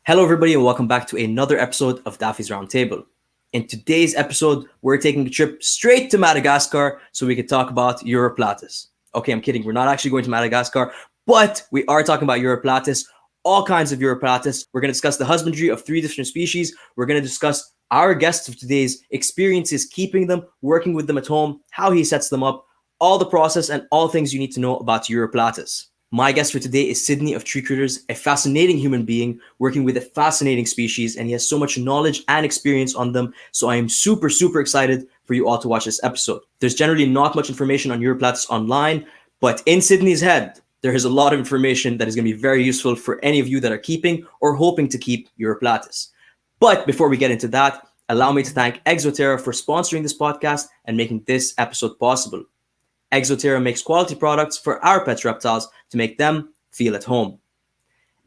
Hello, everybody, and welcome back to another episode of Daffy's Roundtable. In today's episode, we're taking a trip straight to Madagascar so we could talk about Uroplatis. Okay, I'm kidding. We're not actually going to Madagascar, but we are talking about Uroplatis, all kinds of Uroplatis. We're going to discuss the husbandry of 3 different species. We're going to discuss our guests of today's experiences keeping them, working with them at home, how he sets them up, all the process, and all things you need to know about Uroplatis. My guest for today is Sydney of Tree Critters, a fascinating human being working with a fascinating species, and he has so much knowledge and experience on them. So I am super excited for you all to watch this episode. There's generally not much information on Uroplatis online, but in Sydney's head, there is a lot of information that is going to be very useful for any of you that are keeping or hoping to keep Uroplatis. But before we get into that, allow me to thank Exoterra for sponsoring this podcast and making this episode possible. Exoterra makes quality products for our pet reptiles to make them feel at home.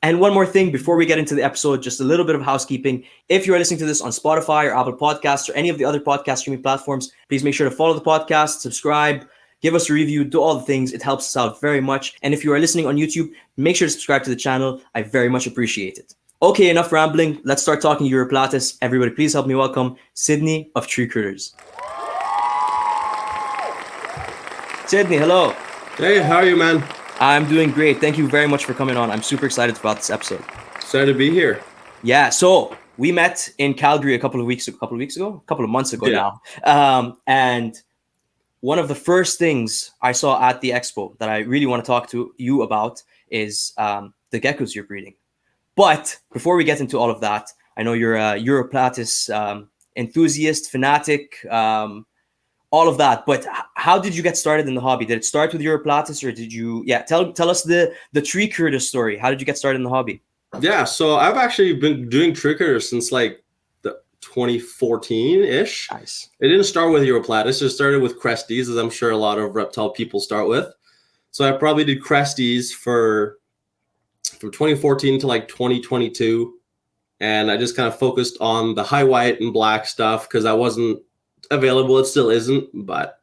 And one more thing before we get into the episode, just a little bit of housekeeping. If you are listening to this on Spotify or Apple Podcasts or any of the other podcast streaming platforms, please make sure to follow the podcast, subscribe, give us a review, do all the things. It helps us out very much. And if you are listening on YouTube, make sure to subscribe to the channel. I very much appreciate it. Okay, enough rambling. Let's start talking Uroplatis. Everybody, please help me welcome Sydney of Tree Critters. Sydney, hello. Hey, how are you, man? I'm doing great. Thank you very much for coming on. I'm super excited about this episode. Excited to be here. Yeah, so we met in Calgary a couple of months ago now. And one of the first things I saw at the expo that I really want to talk to you about is the geckos you're breeding. But before we get into all of that, I know you're a Uroplatis enthusiast, fanatic, all of that. But how did you get started in the hobby? Did it start with Uroplatis, or did you? Yeah, tell us the tree critter story. How did you get started in the hobby? Yeah, so I've actually been doing tree critters since like the 2014-ish. Nice. It didn't start with Uroplatis. It started with Cresties, as I'm sure a lot of reptile people start with. So I probably did Cresties from 2014 to like 2022, and I just kind of focused on the high white and black stuff because I wasn't available. It still isn't, but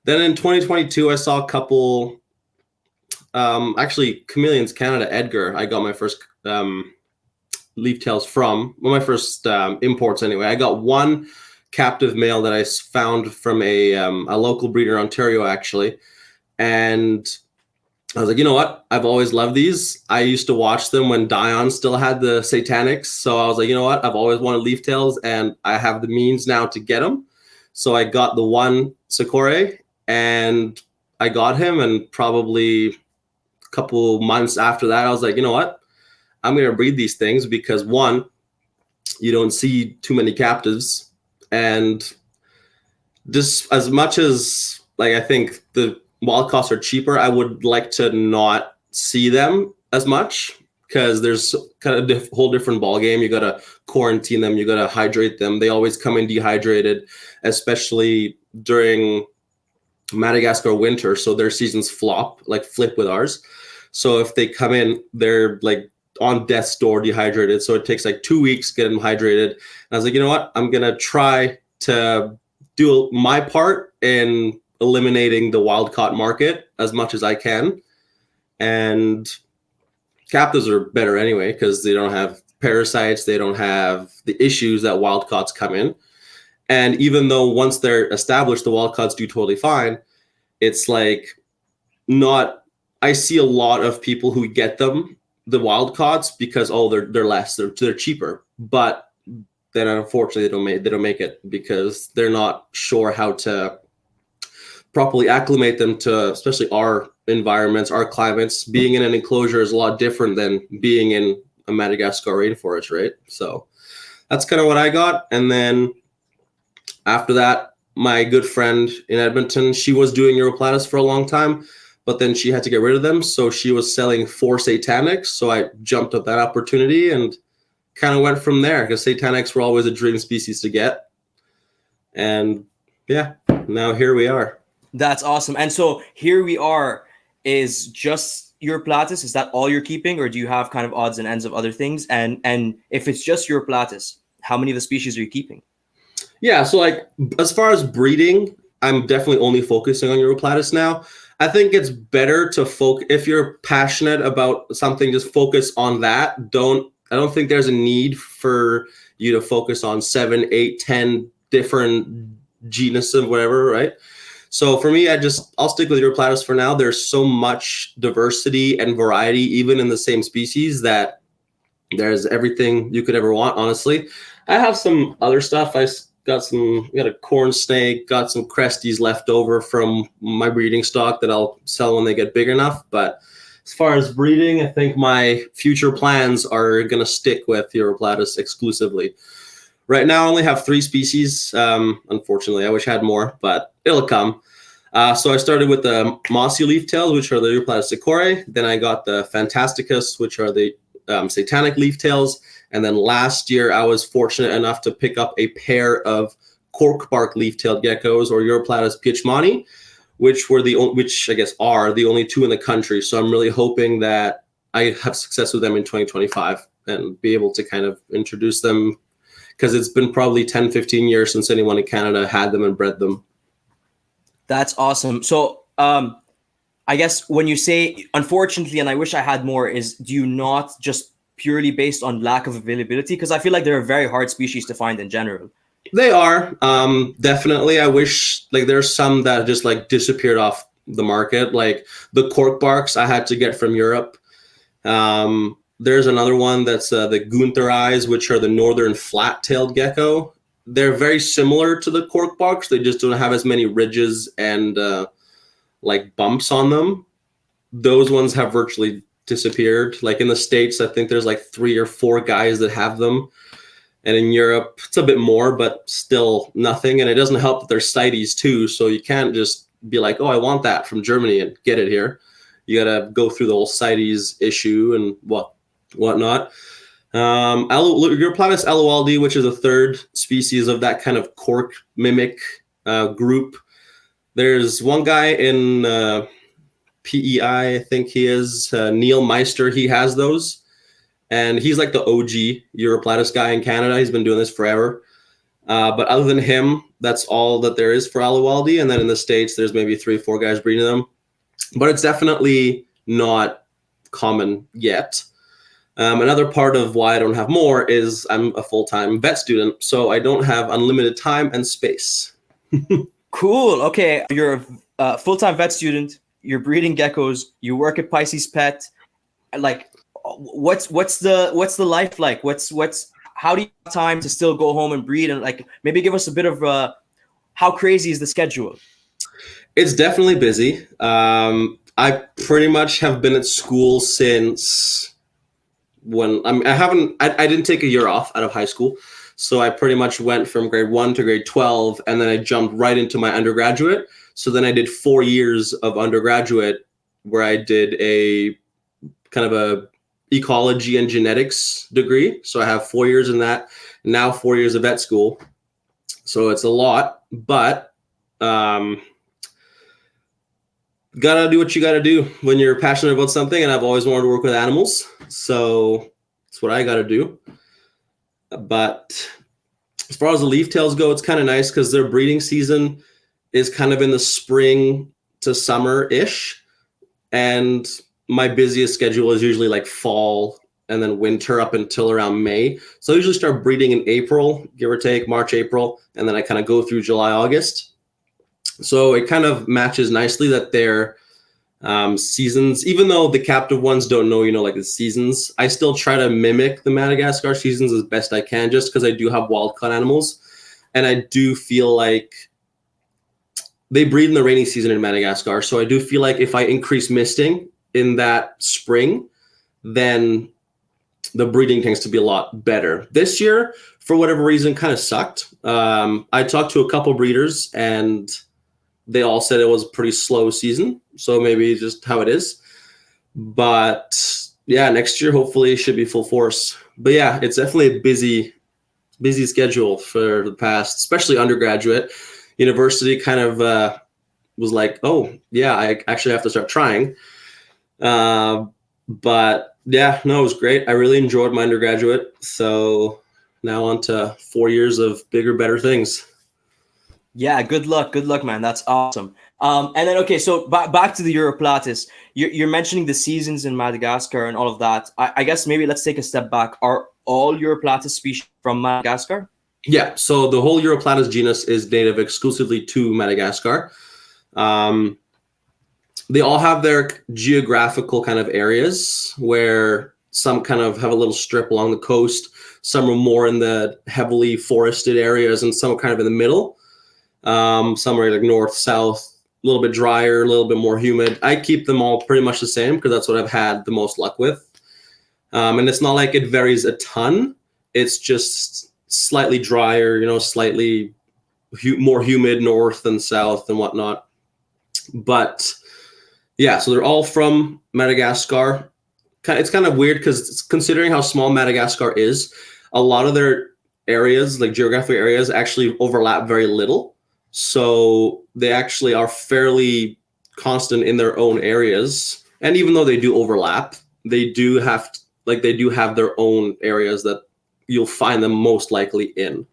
then in 2022 I saw a couple actually Chameleons Canada Edgar. I got my first leaf tails from my first imports anyway. I got one captive male that I found from a local breeder in Ontario actually, and I was like, you know what? I've always loved these. I used to watch them when Dion still had the Satanics. So I was like, you know what? I've always wanted leaf tails and I have the means now to get them. So I got the one Sakura and I got him. And probably a couple months after that, I was like, you know what? I'm going to breed these things because one, you don't see too many captives. And just as much as like, I think the wild costs are cheaper, I would like to not see them as much because there's kind of a whole different ball game. You got to quarantine them. You got to hydrate them. They always come in dehydrated, especially during Madagascar winter. So their seasons flip with ours. So if they come in, they're like on death's door dehydrated. So it takes like 2 weeks to get them hydrated. And I was like, you know what? I'm going to try to do my part in eliminating the wild caught market as much as I can. And captives are better anyway because they don't have parasites, they don't have the issues that wild caughts come in. And even though once they're established, the wild caughts do totally fine, it's like not. I see a lot of people who get them, the wild caughts, because they're cheaper, but then unfortunately they don't make it because they're not sure how to properly acclimate them to, especially our environments, our climates. Being in an enclosure is a lot different than being in a Madagascar rainforest, right? So that's kind of what I got. And then after that, my good friend in Edmonton, she was doing Uroplatis for a long time, but then she had to get rid of them. So she was selling 4 Satanics. So I jumped at that opportunity and kind of went from there because Satanics were always a dream species to get. And yeah, now here we are. That's awesome. And so here we are. Is just Uroplatis? Is that all you're keeping, or do you have kind of odds and ends of other things? And if it's just Uroplatis, how many of the species are you keeping? Yeah, so like as far as breeding, I'm definitely only focusing on Uroplatis now. I think it's better to focus if you're passionate about something. Just focus on that. Don't I don't think there's a need for you to focus on 7, 8, 10 different genus of whatever, right? So for me, I'll stick with Uroplatis for now. There's so much diversity and variety, even in the same species, that there's everything you could ever want, honestly. I have some other stuff. Got a corn snake, got some cresties left over from my breeding stock that I'll sell when they get big enough. But as far as breeding, I think my future plans are going to stick with Uroplatis exclusively. Right now, I only have 3 species. Unfortunately, I wish I had more, but it'll come. So I started with the mossy leaf-tails, which are the Uroplatis Okay. Then I got the Fantasticus, which are the satanic leaf-tails. And then last year, I was fortunate enough to pick up a pair of cork-bark leaf-tailed geckos, or Uroplatis pichmani, which I guess are the only 2 in the country. So I'm really hoping that I have success with them in 2025 and be able to kind of introduce them, because it's been probably 10, 15 years since anyone in Canada had them and bred them. That's awesome. So I guess when you say, unfortunately, and I wish I had more, do you not just purely based on lack of availability? Because I feel like they're a very hard species to find in general. They are, definitely. I wish, like, there's some that just like disappeared off the market. Like the cork-barks I had to get from Europe. There's another one that's the Gunther eyes, which are the northern flat-tailed gecko. They're very similar to the cork-barks. They just don't have as many ridges and like bumps on them. Those ones have virtually disappeared. Like in the States, I think there's like 3 or 4 guys that have them. And in Europe, it's a bit more, but still nothing. And it doesn't help that they're CITES too. So you can't just be like, oh, I want that from Germany and get it here. You got to go through the whole CITES issue and whatnot. Uroplatis LOLD, which is a 3rd species of that kind of cork mimic group. There's one guy in PEI, I think he is, Neil Meister. He has those. And he's like the OG Uroplatis guy in Canada. He's been doing this forever. But other than him, that's all that there is for LOLD. And then in the States, there's maybe 3 or 4 guys breeding them. But it's definitely not common yet. Another part of why I don't have more is I'm a full-time vet student, so I don't have unlimited time and space. Cool. Okay, you're a full-time vet student. You're breeding geckos. You work at Pisces Pet. Like, what's the life like? How do you have time to still go home and breed? And like, maybe give us a bit of how crazy is the schedule? It's definitely busy. I pretty much have been at school since when I didn't take a year off out of high school. So I pretty much went from grade 1 to grade 12, and then I jumped right into my undergraduate. So then I did 4 years of undergraduate where I did a kind of a ecology and genetics degree. So I have 4 years in that, now 4 years of vet school. So it's a lot, but gotta do what you gotta do when you're passionate about something. And I've always wanted to work with animals. So that's what I gotta do. But as far as the leaf tails go, it's kind of nice because their breeding season is kind of in the spring to summer-ish. And my busiest schedule is usually like fall and then winter up until around May. So I usually start breeding in April, give or take, March, April, and then I kind of go through July, August. So it kind of matches nicely that their seasons, even though the captive ones don't know, like the seasons, I still try to mimic the Madagascar seasons as best I can, just because I do have wild-caught animals. And I do feel like they breed in the rainy season in Madagascar. So I do feel like if I increase misting in that spring, then the breeding tends to be a lot better. This year, for whatever reason, kind of sucked. I talked to a couple breeders and they all said it was a pretty slow season. So maybe just how it is. But yeah, next year, hopefully it should be full force. But yeah, it's definitely a busy schedule for the past, especially undergraduate. University kind of was like, oh yeah, I actually have to start trying. But yeah, no, it was great. I really enjoyed my undergraduate. So now on to 4 years of bigger, better things. Yeah, good luck, man. That's awesome. And then, okay, so back to the Uroplatis. You're mentioning the seasons in Madagascar and all of that. I guess maybe let's take a step back. Are all Uroplatis species from Madagascar? Yeah, so the whole Uroplatis genus is native exclusively to Madagascar. They all have their geographical kind of areas where some kind of have a little strip along the coast, some are more in the heavily forested areas, and some are kind of in the middle. Some are like north, south, a little bit drier, a little bit more humid. I keep them all pretty much the same because that's what I've had the most luck with. And it's not like it varies a ton. It's just slightly drier, slightly more humid north and south and whatnot. But yeah, so they're all from Madagascar. It's kind of weird because considering how small Madagascar is, a lot of their areas, like geographic areas, actually overlap very little. So they actually are fairly constant in their own areas. And even though they do overlap, they do have their own areas that you'll find them most likely in.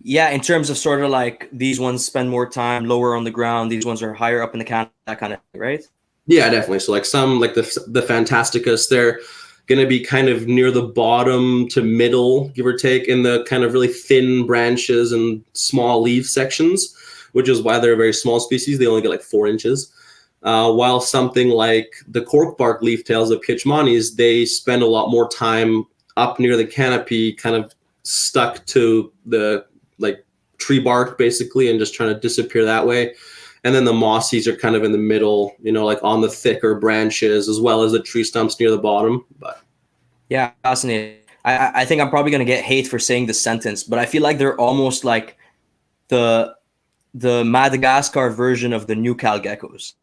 Yeah, in terms of sort of like these ones spend more time lower on the ground, these ones are higher up in the can, that kind of thing, right? Yeah, definitely. So like some like the Fantasticus, they're going to be kind of near the bottom to middle, give or take, in the kind of really thin branches and small leaf sections, which is why they're a very small species. They only get like 4 inches. While something like the Cork-bark leaf-tails, the Pitchmanis, they spend a lot more time up near the canopy, kind of stuck to the like tree bark basically, and just trying to disappear that way. And then the mossies are kind of in the middle, like on the thicker branches, as well as the tree stumps near the bottom. But yeah, fascinating. I think I'm probably gonna get hate for saying this sentence, but I feel like they're almost like the Madagascar version of the new Cal geckos.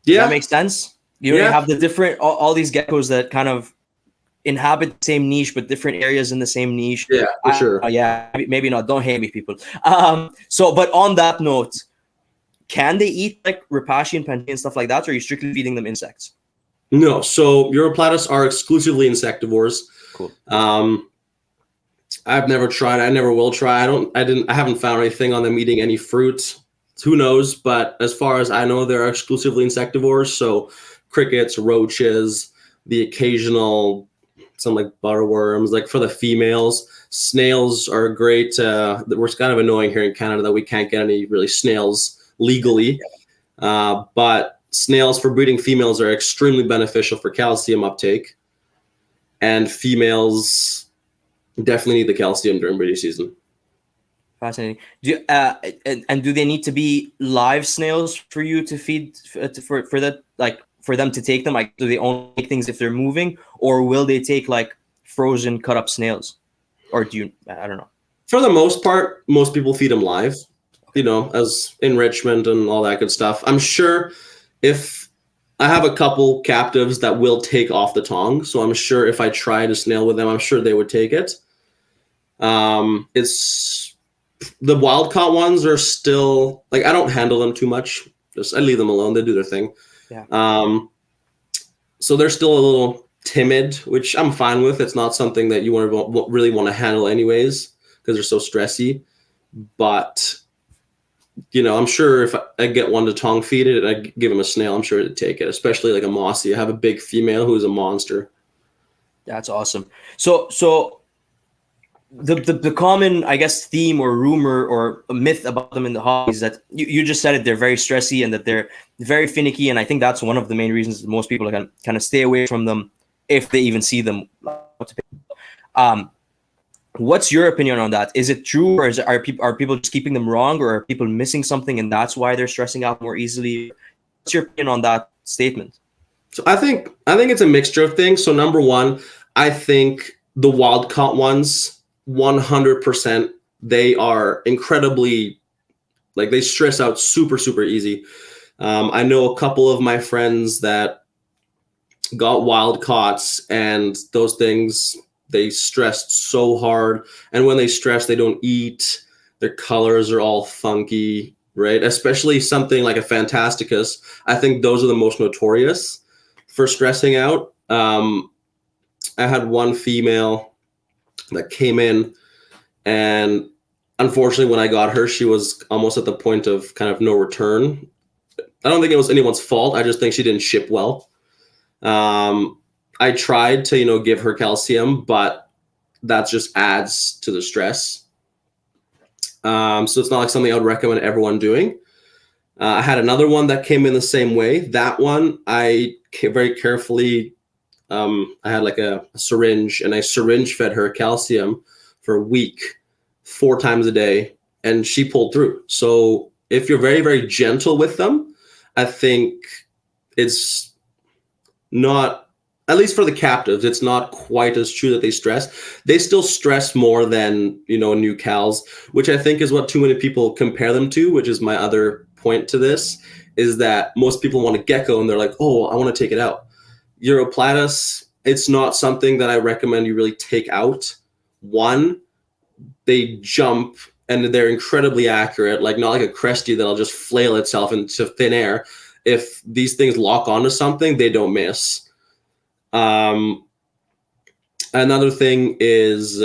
Does that make sense? You have the different all these geckos that kind of inhabit the same niche, but different areas in the same niche. Yeah, for sure. Yeah, maybe not. Don't hate me, people. But on that note, can they eat like Rapashi and Pentine and stuff like that, or are you strictly feeding them insects? No. So Uroplatis are exclusively insectivores. Cool. I've never tried. I never will try. I haven't found anything on them eating any fruit. Who knows? But as far as I know, they're exclusively insectivores. So crickets, roaches, the occasional, some like butterworms, like for the females. Snails are great. We're kind of annoying here in Canada that we can't get any really snails legally. But snails for breeding females are extremely beneficial for calcium uptake. And females definitely need the calcium during breeding season. Fascinating. Do they need to be live snails for you to feed for that, like for them to take them? Like, do they only take things if they're moving, or will they take like frozen cut up snails? Or do you? I don't know. For the most part, most people feed them live, as enrichment and all that good stuff. I'm sure if I have a couple captives that will take off the tongue, so I'm sure if I tried a snail with them, I'm sure they would take it. It's the wild caught ones are still like, I don't handle them too much. I leave them alone. They do their thing. Yeah. So they're still a little timid, which I'm fine with. It's not something that you really want to handle anyways, because they're so stressy. But I'm sure if I get one to tongue feed it and I give him a snail, I'm sure it'd take it, especially like a mossy. I have a big female who is a monster. That's awesome. So the common, I guess, theme or rumor or a myth about them in the hobby is that you just said it, they're very stressy and that they're very finicky. And I think that's one of the main reasons that most people can kind of stay away from them if they even see them. What's your opinion on that? Is it true, or are people just keeping them wrong, or are people missing something and that's why they're stressing out more easily? What's your opinion on that statement? So I think it's a mixture of things. So number one, I think the wild caught ones, 100%, they are incredibly, like, they stress out super, super easy. I know a couple of my friends that got wild caughts, and those things, they stressed so hard. And when they stress, they don't eat. Their colors are all funky, right? Especially something like a Fantasticus. I think those are the most notorious for stressing out. I had one female that came in, and unfortunately, when I got her, she was almost at the point of kind of no return. I don't think it was anyone's fault. I just think she didn't ship well. I tried to, give her calcium, but that just adds to the stress. So it's not like something I would recommend everyone doing. I had another one that came in the same way. That one, I very carefully, I had like a syringe, and I syringe fed her calcium for a week, 4 times a day, and she pulled through. So if you're very, very gentle with them, I think it's not, at least for the captives, it's not quite as true that they stress. They still stress more than, new cows, which I think is what too many people compare them to, which is my other point to this, is that most people want a gecko and they're like, oh, I want to take it out. Uroplatis, it's not something that I recommend you really take out. One, they jump and they're incredibly accurate, like not like a cresty that'll just flail itself into thin air. If these things lock onto something, they don't miss. Another thing is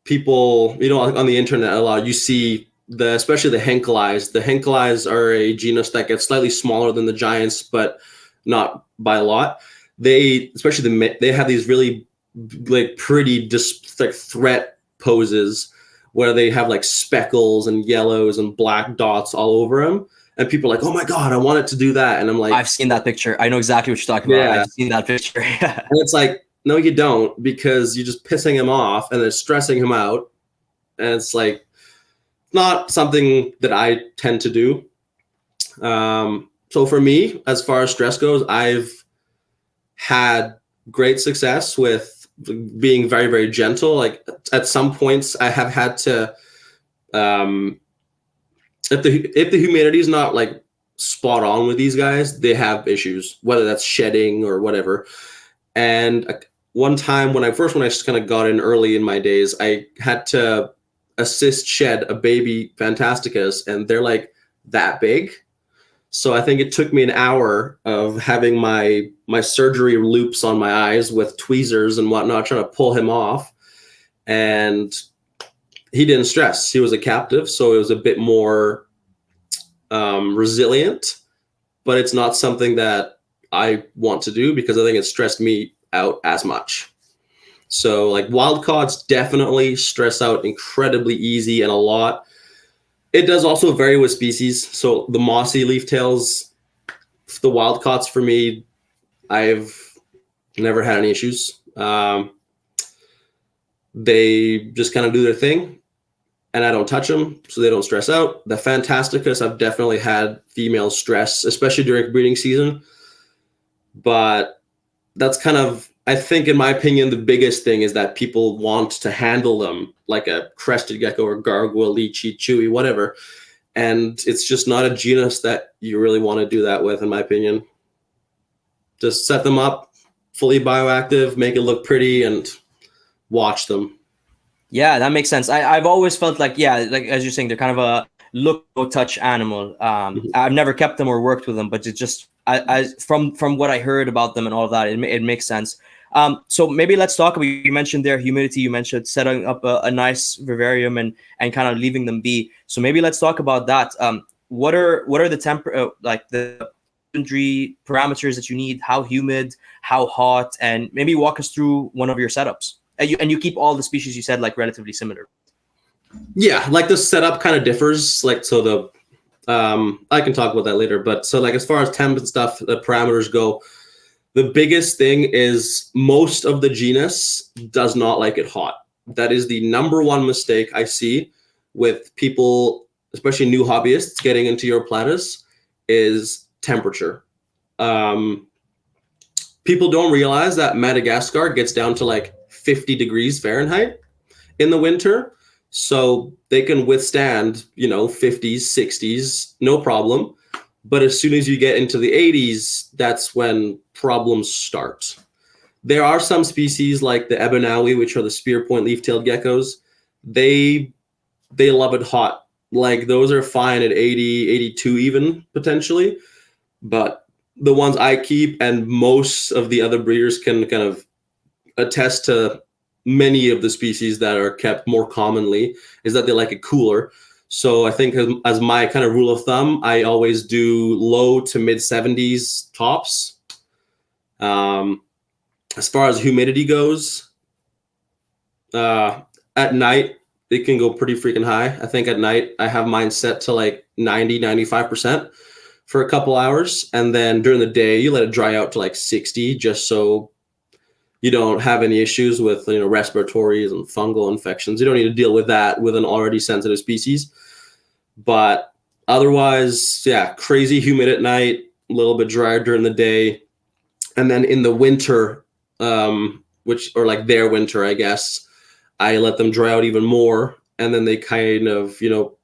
people, on the internet a lot, you see especially the Henkeli's. The Henkeli's are a genus that gets slightly smaller than the giants, but not by a lot. They have these really like pretty like threat poses where they have like speckles and yellows and black dots all over them. And people are like, oh my God, I want it to do that. And I'm like, I've seen that picture. I know exactly what you're talking about. Yeah. I've seen that picture. And it's like, no, you don't, because you're just pissing him off and then stressing him out. And it's like, not something that I tend to do. So for me, as far as stress goes, I've had great success with being very, very gentle. Like at some points I have had to, if the humidity is not like spot on with these guys, they have issues, whether that's shedding or whatever. And one time when I just kind of got in early in my days, I had to assist shed a baby Fantasticus, and they're like that big. So I think it took me an hour of having my surgery loops on my eyes with tweezers and whatnot, trying to pull him off. And he didn't stress. He was a captive, so it was a bit more resilient, but it's not something that I want to do because I think it stressed me out as much. So like wild caughts definitely stress out incredibly easy and a lot. It does also vary with species. So the mossy leaftails, the wild caughts for me, I've never had any issues. They just kind of do their thing, and I don't touch them, so they don't stress out. The Fantasticus, I've definitely had female stress, especially during breeding season. But that's kind of, I think, in my opinion, the biggest thing is that people want to handle them like a crested gecko or gargoyle, lychee, chewy, whatever. And it's just not a genus that you really want to do that with, in my opinion. Just set them up, fully bioactive, make it look pretty, and watch them. Yeah, that makes sense. I've always felt like, like as you're saying, they're kind of a look, no touch animal. I've never kept them or worked with them, but it's just from what I heard about them and all of that, it makes sense. So maybe let's talk about, you mentioned their humidity, you mentioned setting up a nice vivarium and kind of leaving them be. So maybe let's talk about that. What are the like the husbandry parameters that you need? How humid, how hot, and maybe walk us through one of your setups. And you keep all the species you said like relatively similar. Yeah, like the setup kind of differs. Like, so the I can talk about that later, but so like as far as temp and stuff, the parameters go, the biggest thing is most of the genus does not like it hot. That is the number one mistake I see with people, especially new hobbyists getting into Uroplatis, is temperature. People don't realize that Madagascar gets down to like 50 degrees Fahrenheit in the winter. So they can withstand, 50s, 60s, no problem. But as soon as you get into the 80s, that's when problems start. There are some species like the Ebanawi, which are the spear point leaf-tailed geckos. They love it hot. Like those are fine at 80, 82 even potentially. But the ones I keep and most of the other breeders can kind of attest to many of the species that are kept more commonly is that they like it cooler. So I think as my kind of rule of thumb, I always do low to mid 70s tops. As far as humidity goes, at night, it can go pretty freaking high. I think at night I have mine set to like 90, 95% for a couple hours. And then during the day, you let it dry out to like 60, just so you don't have any issues with, you know, respiratories and fungal infections. You don't need to deal with that with an already sensitive species. But otherwise, yeah, crazy humid at night, a little bit drier during the day. And then in the winter, or like their winter, I guess, I let them dry out even more. And then they kind of, you know,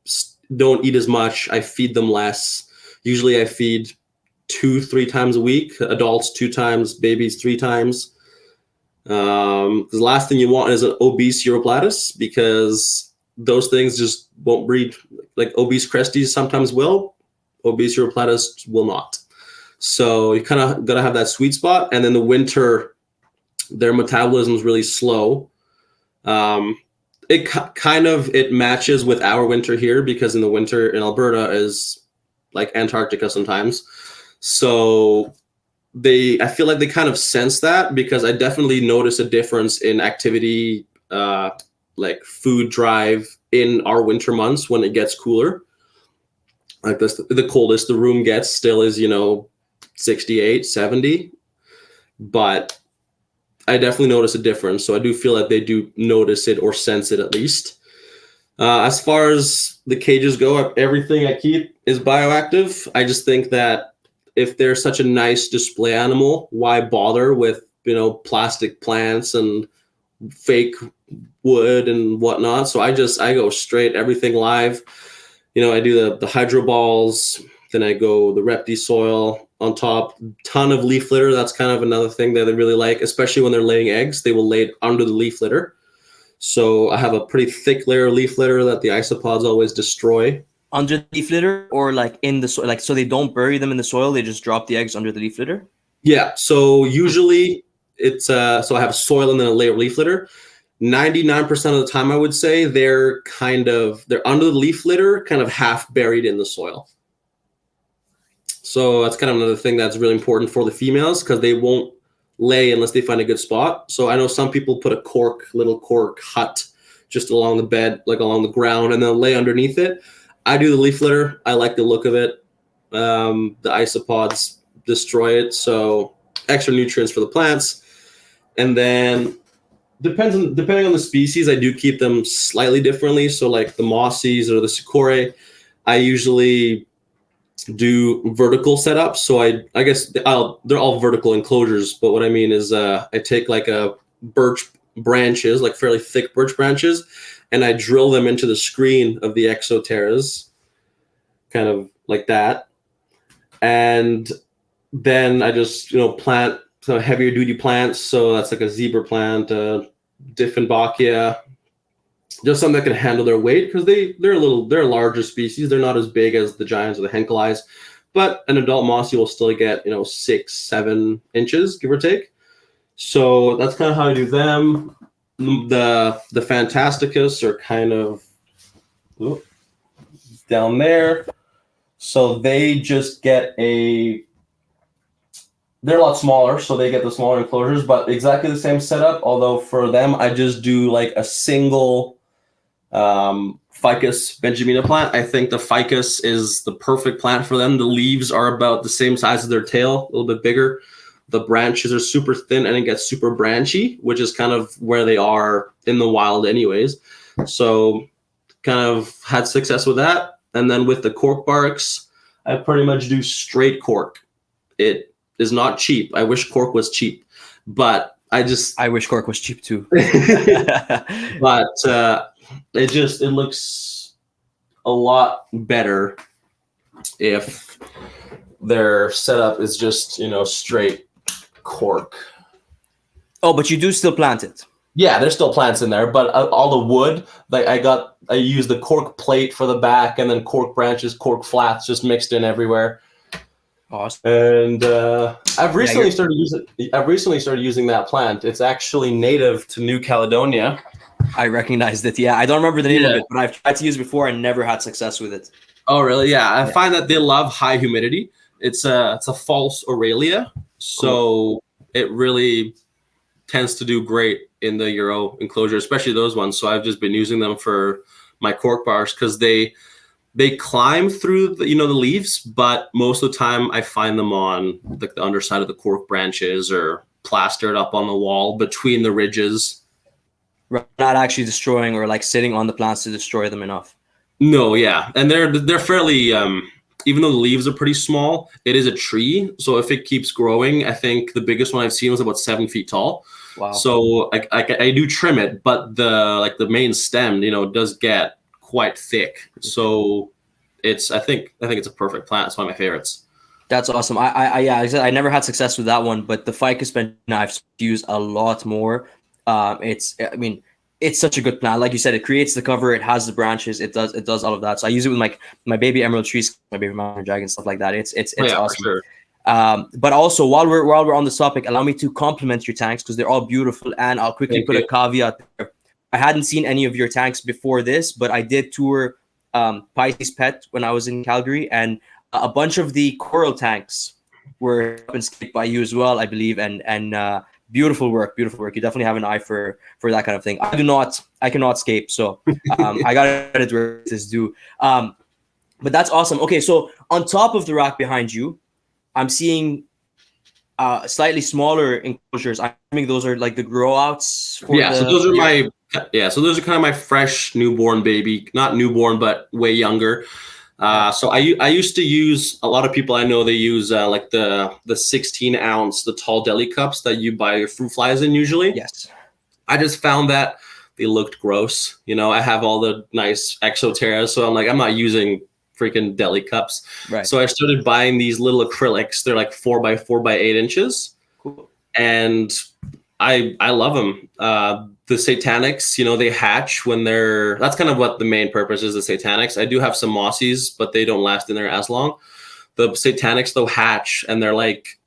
don't eat as much. I feed them less. Usually I feed 2-3 times a week, adults 2 times, babies 3 times. The last thing you want is an obese Uroplatis, because those things just won't breed. Like obese Cresties sometimes will, obese Uroplatis will not. So you kind of got to have that sweet spot. And then the winter, their metabolism is really slow. It matches with our winter here, because in the winter in Alberta is like Antarctica sometimes. So I feel like they kind of sense that, because I definitely notice a difference in activity, like food drive in our winter months when it gets cooler. Like the coldest the room gets still is, you know, 68, 70. But I definitely notice a difference. So I do feel like they do notice it or sense it at least. As far as the cages go, everything I keep is bioactive. I just think that if they're such a nice display animal, why bother with, you know, plastic plants and fake wood and whatnot? So I go straight, everything live. You know, I do the hydro balls, then I go the Repti soil on top, ton of leaf litter. That's kind of another thing that they really like, especially when they're laying eggs. They will lay it under the leaf litter. So I have a pretty thick layer of leaf litter that the isopods always destroy. Under the leaf litter, or like in the soil, like so they don't bury them in the soil, they just drop the eggs under the leaf litter? Yeah, so usually it's so I have soil and then a layer of leaf litter. 99% of the time I would say they're under the leaf litter, kind of half buried in the soil. So that's kind of another thing that's really important for the females, because they won't lay unless they find a good spot. So I know some people put a little cork hut just along the bed, like along the ground, and they'll lay underneath it. I do the leaf litter. I like the look of it. The isopods destroy it, so extra nutrients for the plants. And then depending on the species, I do keep them slightly differently. So like the mossies or the Sakura, I usually do vertical setups. So I guess they're all vertical enclosures, but what I mean is I take like a birch branches, like fairly thick birch branches, and I drill them into the screen of the exoteras, kind of like that. And then I just, you know, plant some heavier duty plants. So that's like a zebra plant, Dieffenbachia, just something that can handle their weight, because they're a larger species. They're not as big as the giants or the Henkelis, but an adult mossy will still get, you know, 6-7 inches, give or take. So that's kind of how I do them. The Fantasticus are kind of down there. So they just get they're a lot smaller, so they get the smaller enclosures, but exactly the same setup. Although for them, I just do like a single Ficus benjamina plant. I think the Ficus is the perfect plant for them. The leaves are about the same size as their tail, a little bit bigger. The branches are super thin and it gets super branchy, which is kind of where they are in the wild anyways. So kind of had success with that. And then with the Cork-barks, I pretty much do straight cork. It is not cheap. I wish cork was cheap, but I wish cork was cheap too. But it looks a lot better if their setup is just, you know, straight cork. Oh, but you do still plant it? Yeah, there's still plants in there, but all the wood, like I use the cork plate for the back, and then cork branches, cork flats just mixed in everywhere. Awesome. And I've Yeah, recently started using. I've recently started using that plant. It's actually native to New Caledonia. I recognized it. Yeah, I don't remember the name of Yeah. it, but I've tried to use it before and never had success with it. Oh, really? Yeah. I Yeah. find that they love high humidity. It's a false Aurelia, so it really tends to do great in the Euro enclosure, especially those ones. So I've just been using them for my Cork-barks because they climb through the leaves, but most of the time I find them on the underside of the cork branches or plastered up on the wall between the ridges. Right. Not actually destroying or like sitting on the plants to destroy them enough. No, yeah, and they're fairly. Even though the leaves are pretty small, it is a tree. So if it keeps growing, I think the biggest one I've seen was about 7 feet tall. Wow. So I do trim it, but the main stem, does get quite thick. So I think it's a perfect plant. It's one of my favorites. That's awesome. Yeah, I never had success with that one, but the ficus bend I've used a lot more. I mean, it's such a good plant. Like you said, it creates the cover. It has the branches. It does all of that. So I use it with my baby emerald trees, my baby mountain dragon, stuff like that. It's Yeah, awesome. for sure. But also while we're on this topic, allow me to compliment your tanks because they're all beautiful. And I'll quickly put a caveat there. I hadn't seen any of your tanks before this, but I did tour Pisces Pet when I was in Calgary, and a bunch of the coral tanks were up and scaped by you as well, I believe. And beautiful work. You definitely have an eye for that kind of thing. I cannot scape. So I got it where it is due. But that's awesome. Okay, so on top of the rack behind you, I'm seeing slightly smaller enclosures. I think those are like the grow outs. So those are so those are kind of my fresh newborn baby, not newborn, but way younger. So I used to use, a lot of people I know, they use like the 16 ounce, the tall deli cups that you buy your fruit flies in usually. Yes. I just found that they looked gross. I have all the nice Exoterras, so I'm like, I'm not using freaking deli cups. Right. So I started buying these little acrylics. They're like 4x4 by 8 inches. Cool. And I love them. The Satanics, they hatch when that's kind of what the main purpose is, the Satanics. I do have some Mossies, but they don't last in there as long. The Satanics, though, hatch and they're like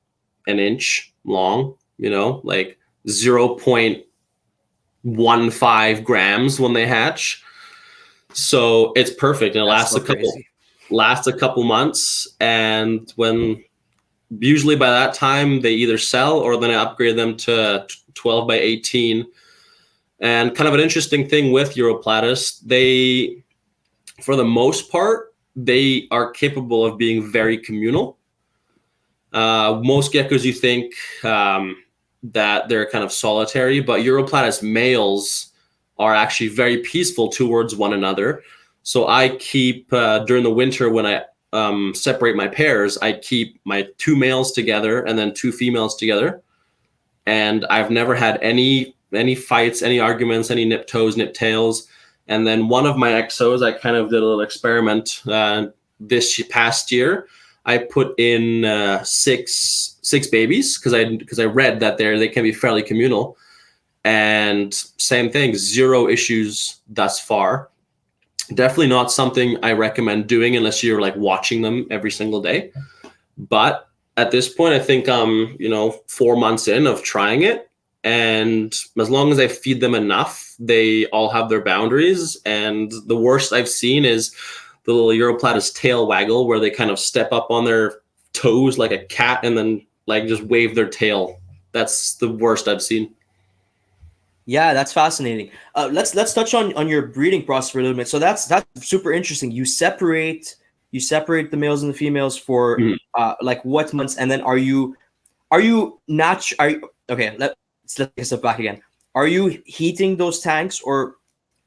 an inch long, like 0.15 grams when they hatch. So it's perfect. And it lasts a couple months. And usually by that time they either sell or then I upgrade them to 12 by 18. And kind of an interesting thing with Uroplatis, they, for the most part, they are capable of being very communal. Most geckos, you think that they're kind of solitary, but Uroplatis males are actually very peaceful towards one another. So I keep, during the winter when I separate my pairs, I keep my 2 males together and then 2 females together. And I've never had any fights, any arguments, any nip toes, nip tails. And then one of my exos, I kind of did a little experiment this past year. I put in six babies because I read that they can be fairly communal. And same thing, 0 issues thus far. Definitely not something I recommend doing unless you're like watching them every single day. But at this point, I think 4 months in of trying it, and as long as I feed them enough, they all have their boundaries. And the worst I've seen is the little Uroplatis tail waggle, where they kind of step up on their toes like a cat and then like just wave their tail. That's the worst I've seen. Yeah, that's fascinating. Let's touch on your breeding process for a little bit. So that's super interesting. You separate the males and the females for like what months, and then are you okay? Let's take a step back again. Are you heating those tanks, or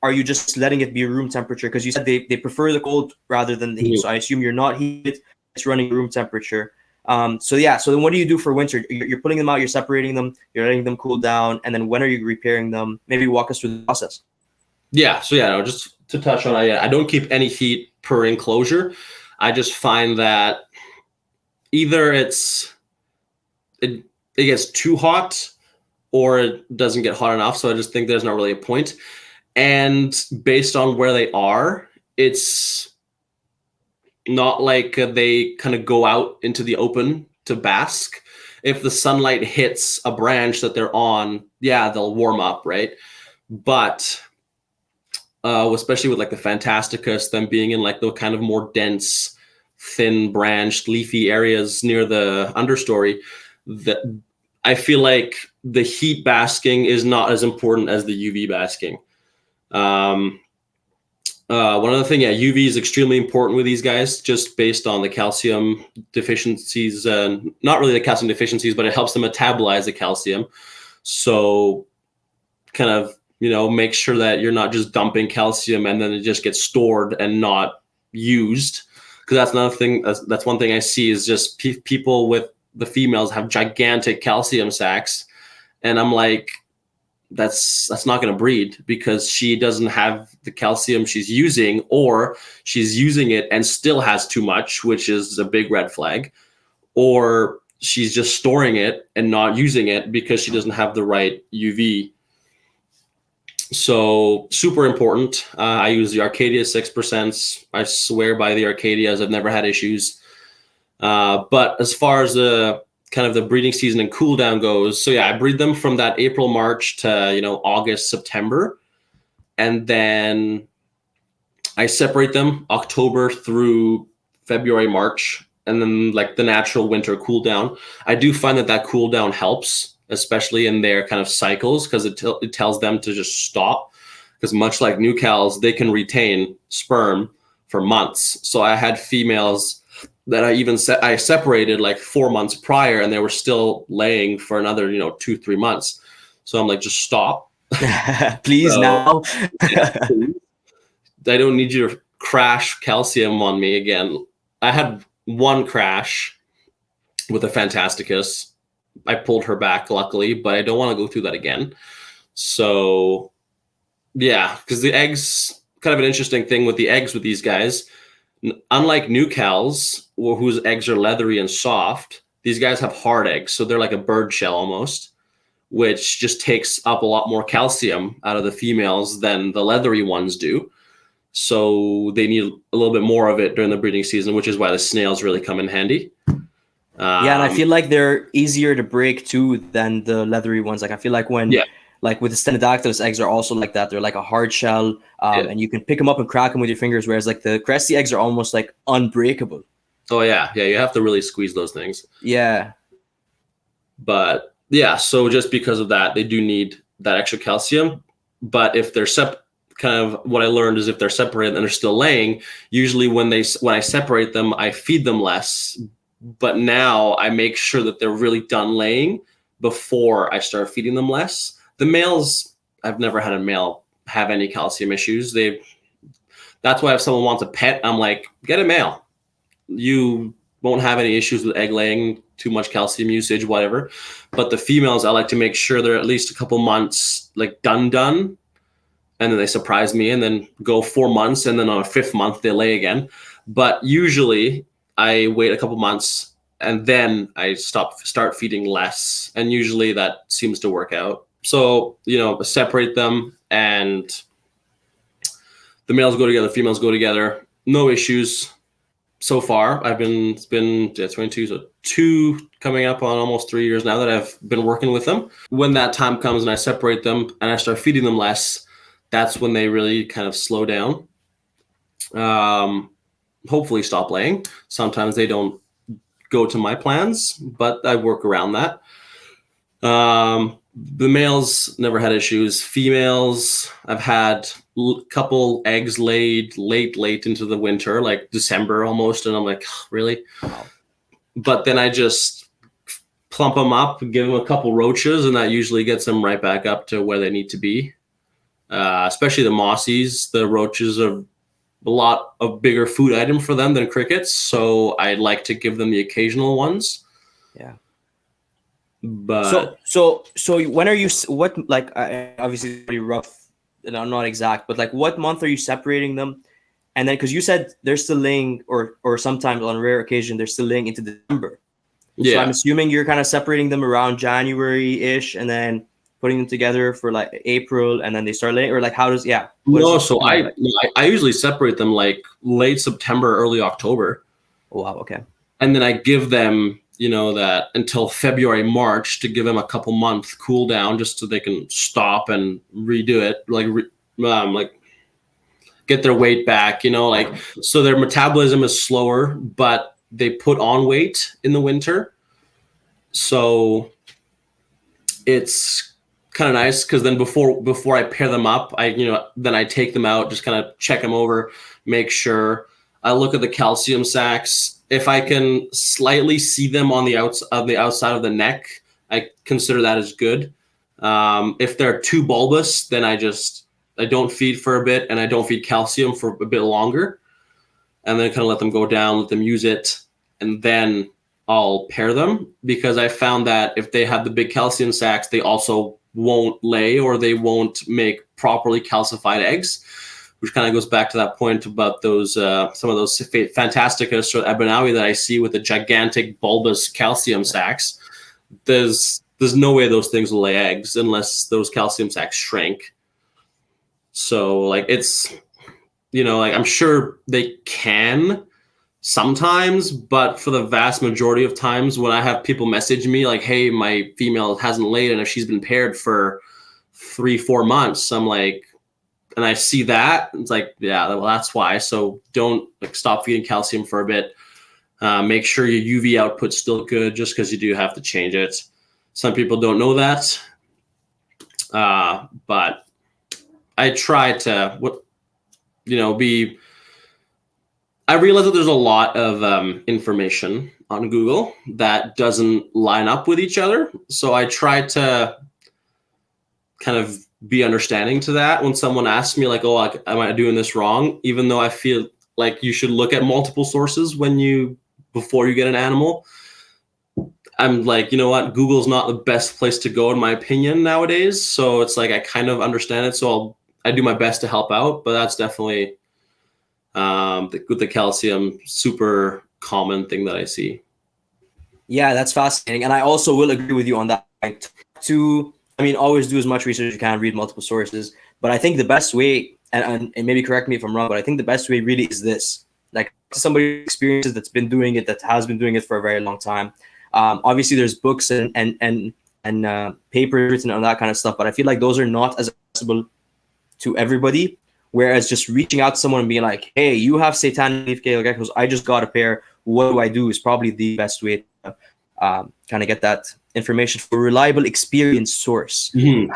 are you just letting it be room temperature? Because you said they prefer the cold rather than the heat. So I assume you're not heated; it's running room temperature. So then what do you do for winter? You're putting them out, you're separating them, you're letting them cool down, and then when are you repairing them? Maybe walk us through the process. Yeah. So just to touch on, I don't keep any heat per enclosure. I just find that either it gets too hot or it doesn't get hot enough. So I just think there's not really a point. And based on where they are, it's not like they kind of go out into the open to bask. If the sunlight hits a branch that they're on, yeah, they'll warm up, right? But especially with like the Fantasticus, them being in like the kind of more dense, thin branched, leafy areas near the understory, that I feel like the heat basking is not as important as the UV basking. One other thing, yeah, UV is extremely important with these guys, just based on the calcium deficiencies. Not really the calcium deficiencies, but it helps them metabolize the calcium. So kind of, make sure that you're not just dumping calcium and then it just gets stored and not used. Because that's another thing. That's one thing I see is just people with the females have gigantic calcium sacs. And I'm like, that's not going to breed because she doesn't have the calcium she's using, or she's using it and still has too much, which is a big red flag, or she's just storing it and not using it because she doesn't have the right UV. So super important. I use the Arcadia 6%. I swear by the Arcadias. I've never had issues. But as far as the kind of the breeding season and cool down goes, so yeah, I breed them from that April, March to August, September, and then I separate them October through February, March, and then like the natural winter cool down. I do find that cool down helps, especially in their kind of cycles, because it tells them to just stop. Because much like new cows, they can retain sperm for months. So I had females that I separated like 4 months prior, and they were still laying for another 2-3 months. So I'm like, just stop, please. Now yeah, I don't need you to crash calcium on me again. I had one crash with a Fantasticus. I pulled her back, luckily, but I don't want to go through that again. So yeah, because the eggs, kind of an interesting thing with the eggs with these guys. Unlike new cows, whose eggs are leathery and soft, these guys have hard eggs. So they're like a bird shell almost, which just takes up a lot more calcium out of the females than the leathery ones do. So they need a little bit more of it during the breeding season, which is why the snails really come in handy. Yeah, and I feel like they're easier to break too than the leathery ones. Like I feel like when like with the Stenodactylus, eggs are also like that. They're like a hard shell, and you can pick them up and crack them with your fingers. Whereas like the cresty eggs are almost like unbreakable. Oh yeah, you have to really squeeze those things. Yeah. But yeah, so just because of that, they do need that extra calcium. But if they're kind of what I learned is if they're separated and they're still laying, usually when I separate them, I feed them less. But now I make sure that they're really done laying before I start feeding them less. The males, I've never had a male have any calcium issues. That's why if someone wants a pet, I'm like, get a male. You won't have any issues with egg laying, too much calcium usage, whatever. But the females, I like to make sure they're at least a couple months like done, and then they surprise me and then go 4 months, and then on a 5th month they lay again. But usually I wait a couple months and then I start feeding less, and usually that seems to work out. So separate them, and the males go together, females go together. No issues so far. It's been 22, so 2 coming up on almost 3 years now that I've been working with them. When that time comes and I separate them and I start feeding them less, that's when they really kind of slow down. Hopefully stop laying. Sometimes they don't go to my plans, but I work around that. The males never had issues. Females, I've had a couple eggs laid late into the winter, like December almost, and I'm like, really? Wow. But then I just plump them up, give them a couple roaches, and that usually gets them right back up to where they need to be. Especially the mossies, the roaches are a lot of bigger food item for them than crickets, so I like to give them the occasional ones. Yeah. But so when are you, what, like, obviously it's pretty rough and I'm not exact, but like what month are you separating them? And then because you said they're still laying, or sometimes on rare occasion they're still laying into December. Yeah. So I'm assuming you're kind of separating them around January-ish and then putting them together for like April and then they start laying, or like how does what No, is so I usually separate them like late September, early October. Oh, wow, okay. And then I give them, that until February, March to give them a couple month cool down just so they can stop and redo it, like get their weight back, so their metabolism is slower, but they put on weight in the winter. So it's kind of nice because then before I pair them up, then I take them out, just kind of check them over, make sure. I look at the calcium sacs. If I can slightly see them on the outside of the neck, I consider that as good. If they're too bulbous, then I don't feed for a bit and I don't feed calcium for a bit longer, and then kind of let them go down, let them use it, and then I'll pair them, because I found that if they have the big calcium sacs, they also won't lay or they won't make properly calcified eggs, which kind of goes back to that point about those some of those Fantasticus or Abanawi that I see with the gigantic bulbous calcium sacs. There's no way those things will lay eggs unless those calcium sacs shrink. So like it's, I'm sure they can sometimes, but for the vast majority of times when I have people message me like, hey, my female hasn't laid and if she's been paired for 3-4 months, I'm like, and I see that, it's like, yeah, well, that's why. So don't stop feeding calcium for a bit. Make sure your UV output's still good, just because you do have to change it. Some people don't know that, but I try to, be. I realize that there's a lot of information on Google that doesn't line up with each other. So I try to kind of be understanding to that when someone asks me like, oh, am I doing this wrong? Even though I feel like you should look at multiple sources before you get an animal. I'm like, you know what? Google's not the best place to go in my opinion nowadays. So it's like, I kind of understand it. So I do my best to help out, but that's definitely with the calcium, super common thing that I see. Yeah, that's fascinating. And I also will agree with you on that. Always do as much research as you can, read multiple sources. But I think the best way, and maybe correct me if I'm wrong, but I think the best way really is this. Like somebody experiences that has been doing it for a very long time. Obviously, there's books and papers written on that kind of stuff, but I feel like those are not as accessible to everybody. Whereas just reaching out to someone and being like, hey, you have satanic leaf scale geckos, I just got a pair, what do I do, is probably the best way to kind of get that information from a reliable, experienced source. Mm-hmm.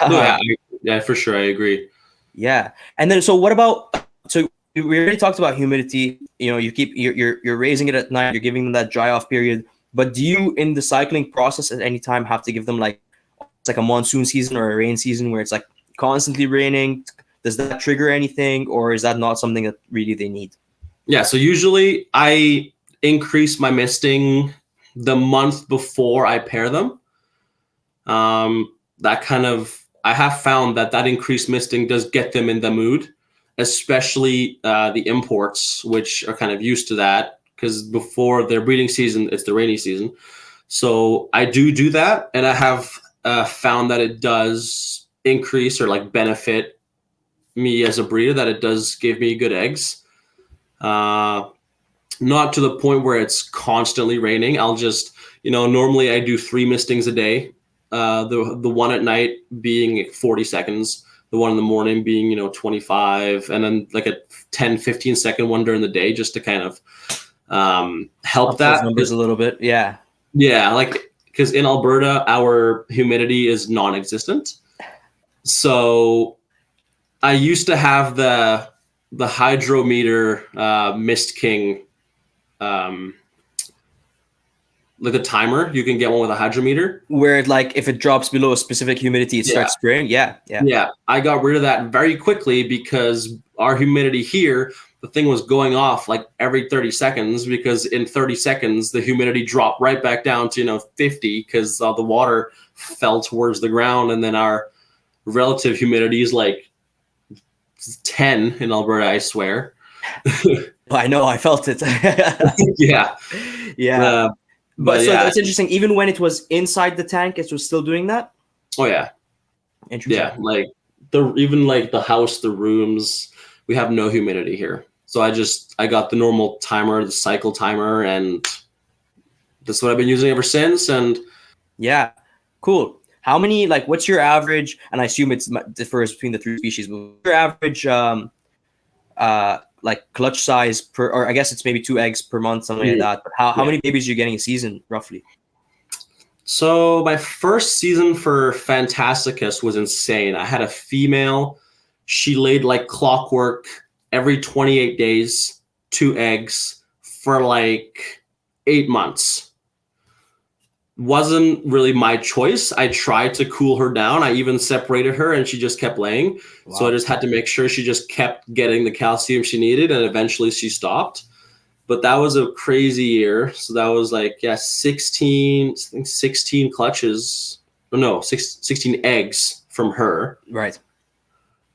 Yeah, for sure, I agree. Yeah, and then so what about? So we already talked about humidity. You're raising it at night, you're giving them that dry off period. But do you, in the cycling process, at any time have to give them like a monsoon season or a rain season where it's like constantly raining? Does that trigger anything, or is that not something that really they need? Yeah, so usually I increase my misting the month before I pair them. I have found that increased misting does get them in the mood, especially the imports, which are kind of used to that, because before their breeding season, it's the rainy season. So I do that, and I have found that it does increase or like benefit me as a breeder, that it does give me good eggs. Not to the point where it's constantly raining. I'll just, normally I do 3 mistings a day. The one at night being 40 seconds, the one in the morning being, 25, and then like a 10-15 second one during the day, just to kind of help that numbers a little bit. Yeah, like, because in Alberta our humidity is non-existent. So I used to have the hydrometer Mist King, like a timer. You can get one with a hydrometer where like if it drops below a specific humidity, it starts spraying. Yeah. I got rid of that very quickly because our humidity here, the thing was going off like every 30 seconds, because in 30 seconds the humidity dropped right back down to 50, because the water fell towards the ground, and then our relative humidity is like 10 in Alberta, I swear. I know, I felt it. Yeah. But so that's interesting. Even when it was inside the tank, it was still doing that? Oh, yeah. Interesting. Yeah, like even like the house, the rooms, we have no humidity here. So I got the normal timer, the cycle timer, and that's what I've been using ever since. And Yeah, cool. How many, like, what's your average? And I assume it's differs between the three species. But what's your average, like clutch size per, or I guess it's maybe 2 eggs per month, something like that. But how many babies are you getting a season roughly? So my first season for Fantasticus was insane. I had a female. She laid like clockwork every 28 days, 2 eggs for like 8 months. Wasn't really my choice. I tried to cool her down. I even separated her and she just kept laying. Wow. So I just had to make sure she just kept getting the calcium she needed, and eventually she stopped. But that was a crazy year. So that was like, 16 clutches. No, 16 eggs from her. Right.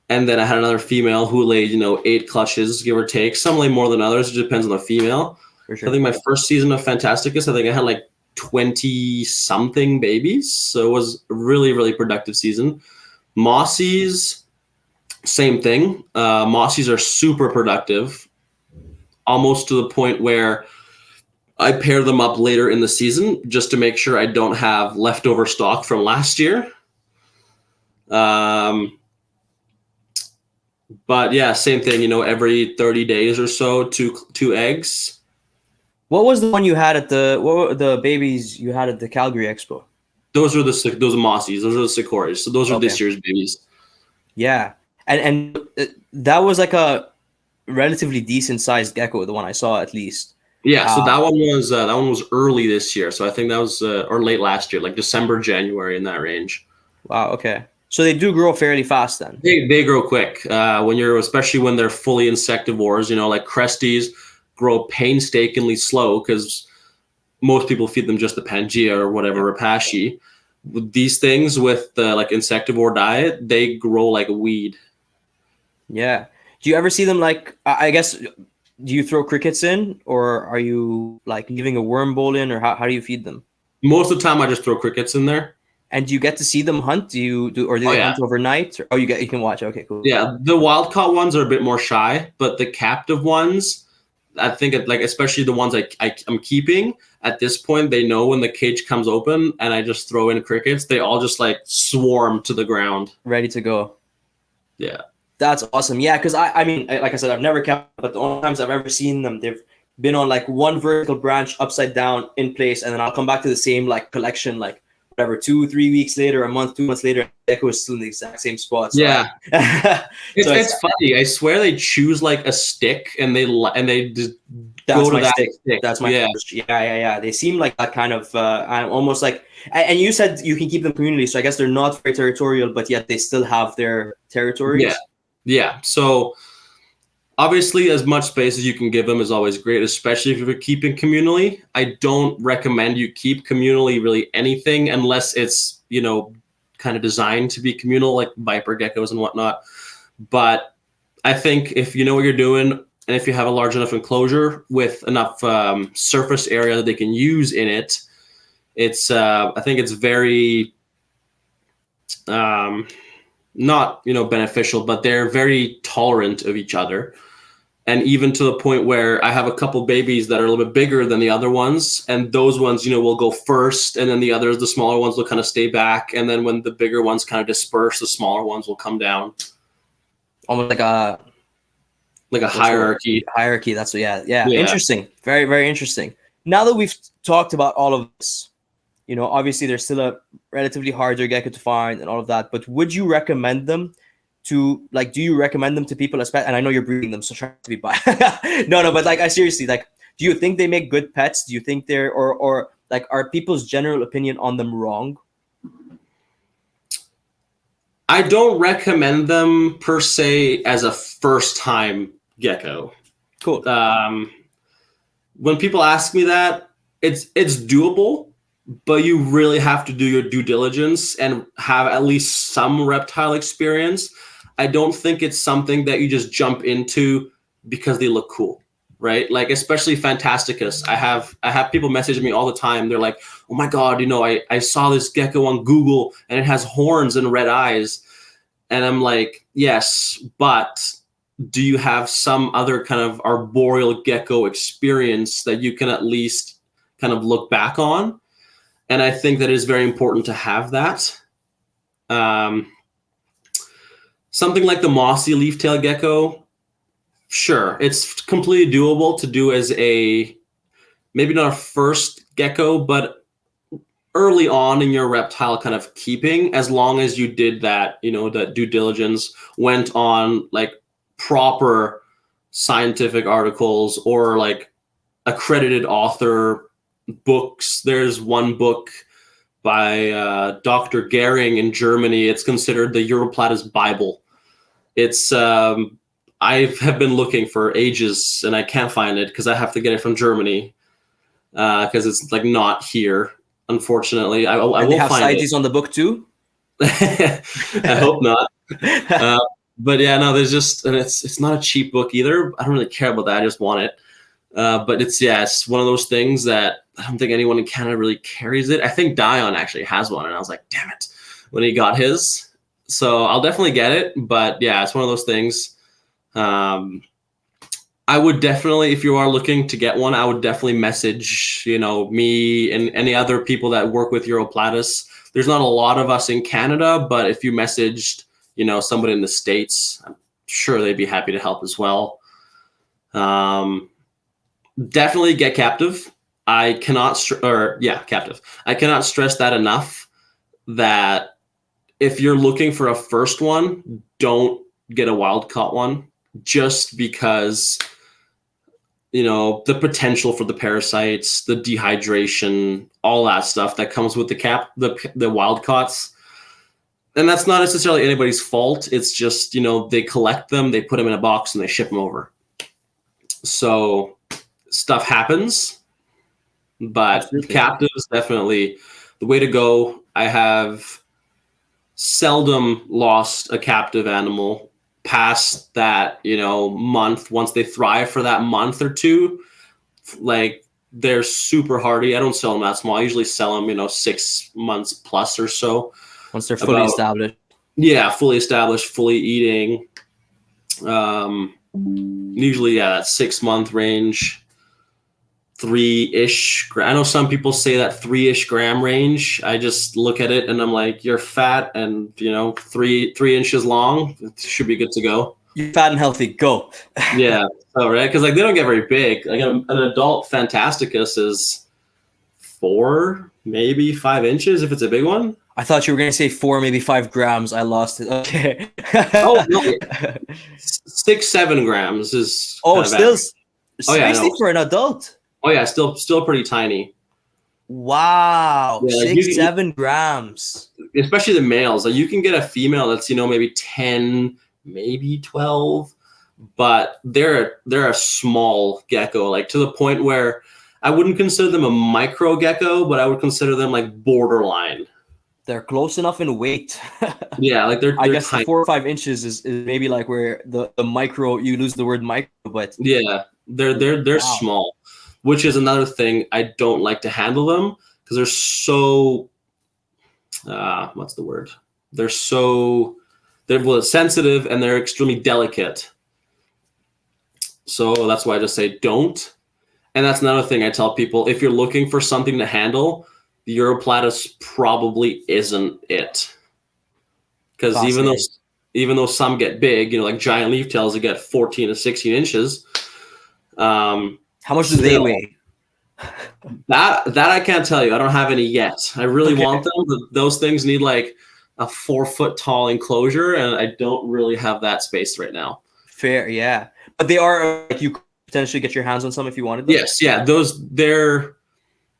And then I had another female who laid, 8 clutches, give or take. Some lay more than others. It depends on the female. For sure. I think my first season of Fantasticus, I think I had like 20 something babies. So it was a really, really productive season. Mossies, same thing. Mossies are super productive, almost to the point where I pair them up later in the season just to make sure I don't have leftover stock from last year. But yeah, same thing, every 30 days or so, two eggs. What was the one you had what were the babies you had at the Calgary Expo? Those are Mossies. Those are the Sequoias. So those are this year's babies. Yeah. And that was like a relatively decent sized gecko, the one I saw at least. Yeah, so that one was early this year. So I think that was or late last year, like December, January, in that range. Wow, okay. So they do grow fairly fast then. They grow quick. Especially when they're fully insectivores, like Cresties grow painstakingly slow because most people feed them just the Pangea or whatever, Rapashi. With these things with the like insectivore diet, they grow like a weed. Yeah. Do you ever see them like, I guess, do you throw crickets in, or are you like leaving a worm bowl in, or how do you feed them? Most of the time I just throw crickets in there. And do you get to see them hunt? Do they hunt overnight? Or, you can watch. Okay, cool. Yeah, the wild caught ones are a bit more shy, but the captive ones, I think especially the ones I'm keeping at this point, they know when the cage comes open and I just throw in crickets, they all just like swarm to the ground. Ready to go. Yeah. That's awesome. Yeah, because I mean, like I said, I've never kept, but the only times I've ever seen them, they've been on like one vertical branch upside down in place, and then I'll come back to the same like collection, like whatever, 2-3 weeks later, a month, 2 months later, the gecko is still in the exact same spot. So. Yeah. It's funny. I swear they choose like a stick and they just go to that stick. That's my first. Yeah. They seem like that kind of almost like, and you said you can keep them communally, so I guess they're not very territorial, but yet they still have their territories. Yeah. So obviously, as much space as you can give them is always great, especially if you're keeping communally. I don't recommend you keep communally really anything unless it's, kind of designed to be communal, like viper geckos and whatnot. But I think if you know what you're doing, and if you have a large enough enclosure with enough surface area that they can use in it, it's I think it's very not beneficial, but they're very tolerant of each other. And even to the point where I have a couple babies that are a little bit bigger than the other ones, and those ones will go first, and then the smaller ones will kind of stay back, and then when the bigger ones kind of disperse, the smaller ones will come down. Almost like a hierarchy. That's yeah. Interesting. Very, very interesting. Now that we've talked about all of this, obviously there's still a relatively harder gecko to find and all of that, but would you recommend them to, like, do you recommend them to people, especially, and I know you're breeding them, so try to be biased. no, but like, I seriously, like, do you think they make good pets? Do you think they're, or like, are people's general opinion on them wrong? I don't recommend them per se as a first time gecko. Cool. When people ask me that, it's doable, but you really have to do your due diligence and have at least some reptile experience. I don't think it's something that you just jump into because they look cool, right? Like especially Fantasticus. I have people message me all the time. They're like, oh my God, I saw this gecko on Google and it has horns and red eyes. And I'm like, yes, but do you have some other kind of arboreal gecko experience that you can at least kind of look back on? And I think that is very important to have that. Something like the mossy leaf-tailed gecko, sure, it's completely doable to do as maybe not a first gecko, but early on in your reptile kind of keeping, as long as you did that, that due diligence, went on like proper scientific articles or like accredited author books. There's one book by Dr. Gehring in Germany. It's considered the Uroplatis Bible. It's I have been looking for ages and I can't find it because I have to get it from Germany because it's like not here, unfortunately. I will they have find CITES on the book too. I hope not. But yeah, no, there's just, and it's not a cheap book either. I don't really care about that. I just want it. But it's one of those things that I don't think anyone in Canada really carries it. I think Dion actually has one, and I was like, damn it, when he got his. So I'll definitely get it. But yeah, it's one of those things. I would definitely, if you are looking to get one, I would definitely message, me and any other people that work with Uroplatis. There's not a lot of us in Canada, but if you messaged, somebody in the States, I'm sure they'd be happy to help as well. Definitely get captive. I cannot captive. I cannot stress that enough, that if you're looking for a first one, don't get a wild caught one, just because the potential for the parasites, the dehydration, all that stuff that comes with the wild caughts. And that's not necessarily anybody's fault. It's just, they collect them, they put them in a box, and they ship them over. So stuff happens, but Absolutely. captives definitely the way to go. I have seldom lost a captive animal past that, month. Once they thrive for that month or two, like they're super hardy. I don't sell them that small. I usually sell them, 6 months plus or so. Once they're fully established. Yeah, fully established, fully eating. Usually, that 6-month range, 3-ish. I know some people say that 3-ish gram range. I just look at it and I'm like, you're fat and 3 inches long. It should be good to go. You're fat and healthy. Go. Yeah. So right, because like they don't get very big. Like an adult Fantasticus is 4, maybe 5 inches if it's a big one. I thought you were going to say 4, maybe 5 grams. I lost it. Okay. Oh, no. 6-7 grams is. Still spicy for an adult. Oh yeah, still pretty tiny. Wow, yeah, 6-7 grams. Especially the males. Like you can get a female that's maybe 10, maybe 12, but they're a small gecko, like to the point where I wouldn't consider them a micro gecko, but I would consider them like borderline. They're close enough in weight. Yeah, like they're I guess tiny. 4 or 5 inches is maybe like where the micro, you lose the word micro, but yeah, they're wow. Small, which is another thing I don't like to handle them because they're so what's the word? They're sensitive and they're extremely delicate. So that's why I just say don't. And that's another thing I tell people: if you're looking for something to handle, the Uroplatis probably isn't it. Because even though some get big, like giant leaf tails that get 14 to 16 inches. How much do they weigh? That I can't tell you. I don't have any yet. I really want them, but those things need like a 4-foot tall enclosure, and I don't really have that space right now. Fair, yeah. But they are like you could potentially get your hands on some if you wanted them. Yes, yeah.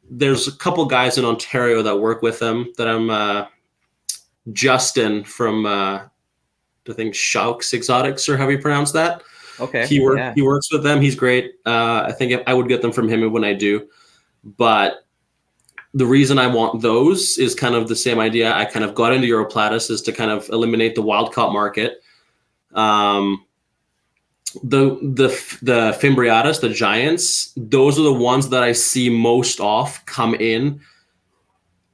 There's a couple guys in Ontario that work with them that I'm Justin from I think Shaux Exotics, or how you pronounce that. Okay. He works with them. He's great. I think I would get them from him when I do. But the reason I want those is kind of the same idea. I kind of got into Uroplatis is to kind of eliminate the wild caught market. the fimbriatus, the giants, those are the ones that I see most off come in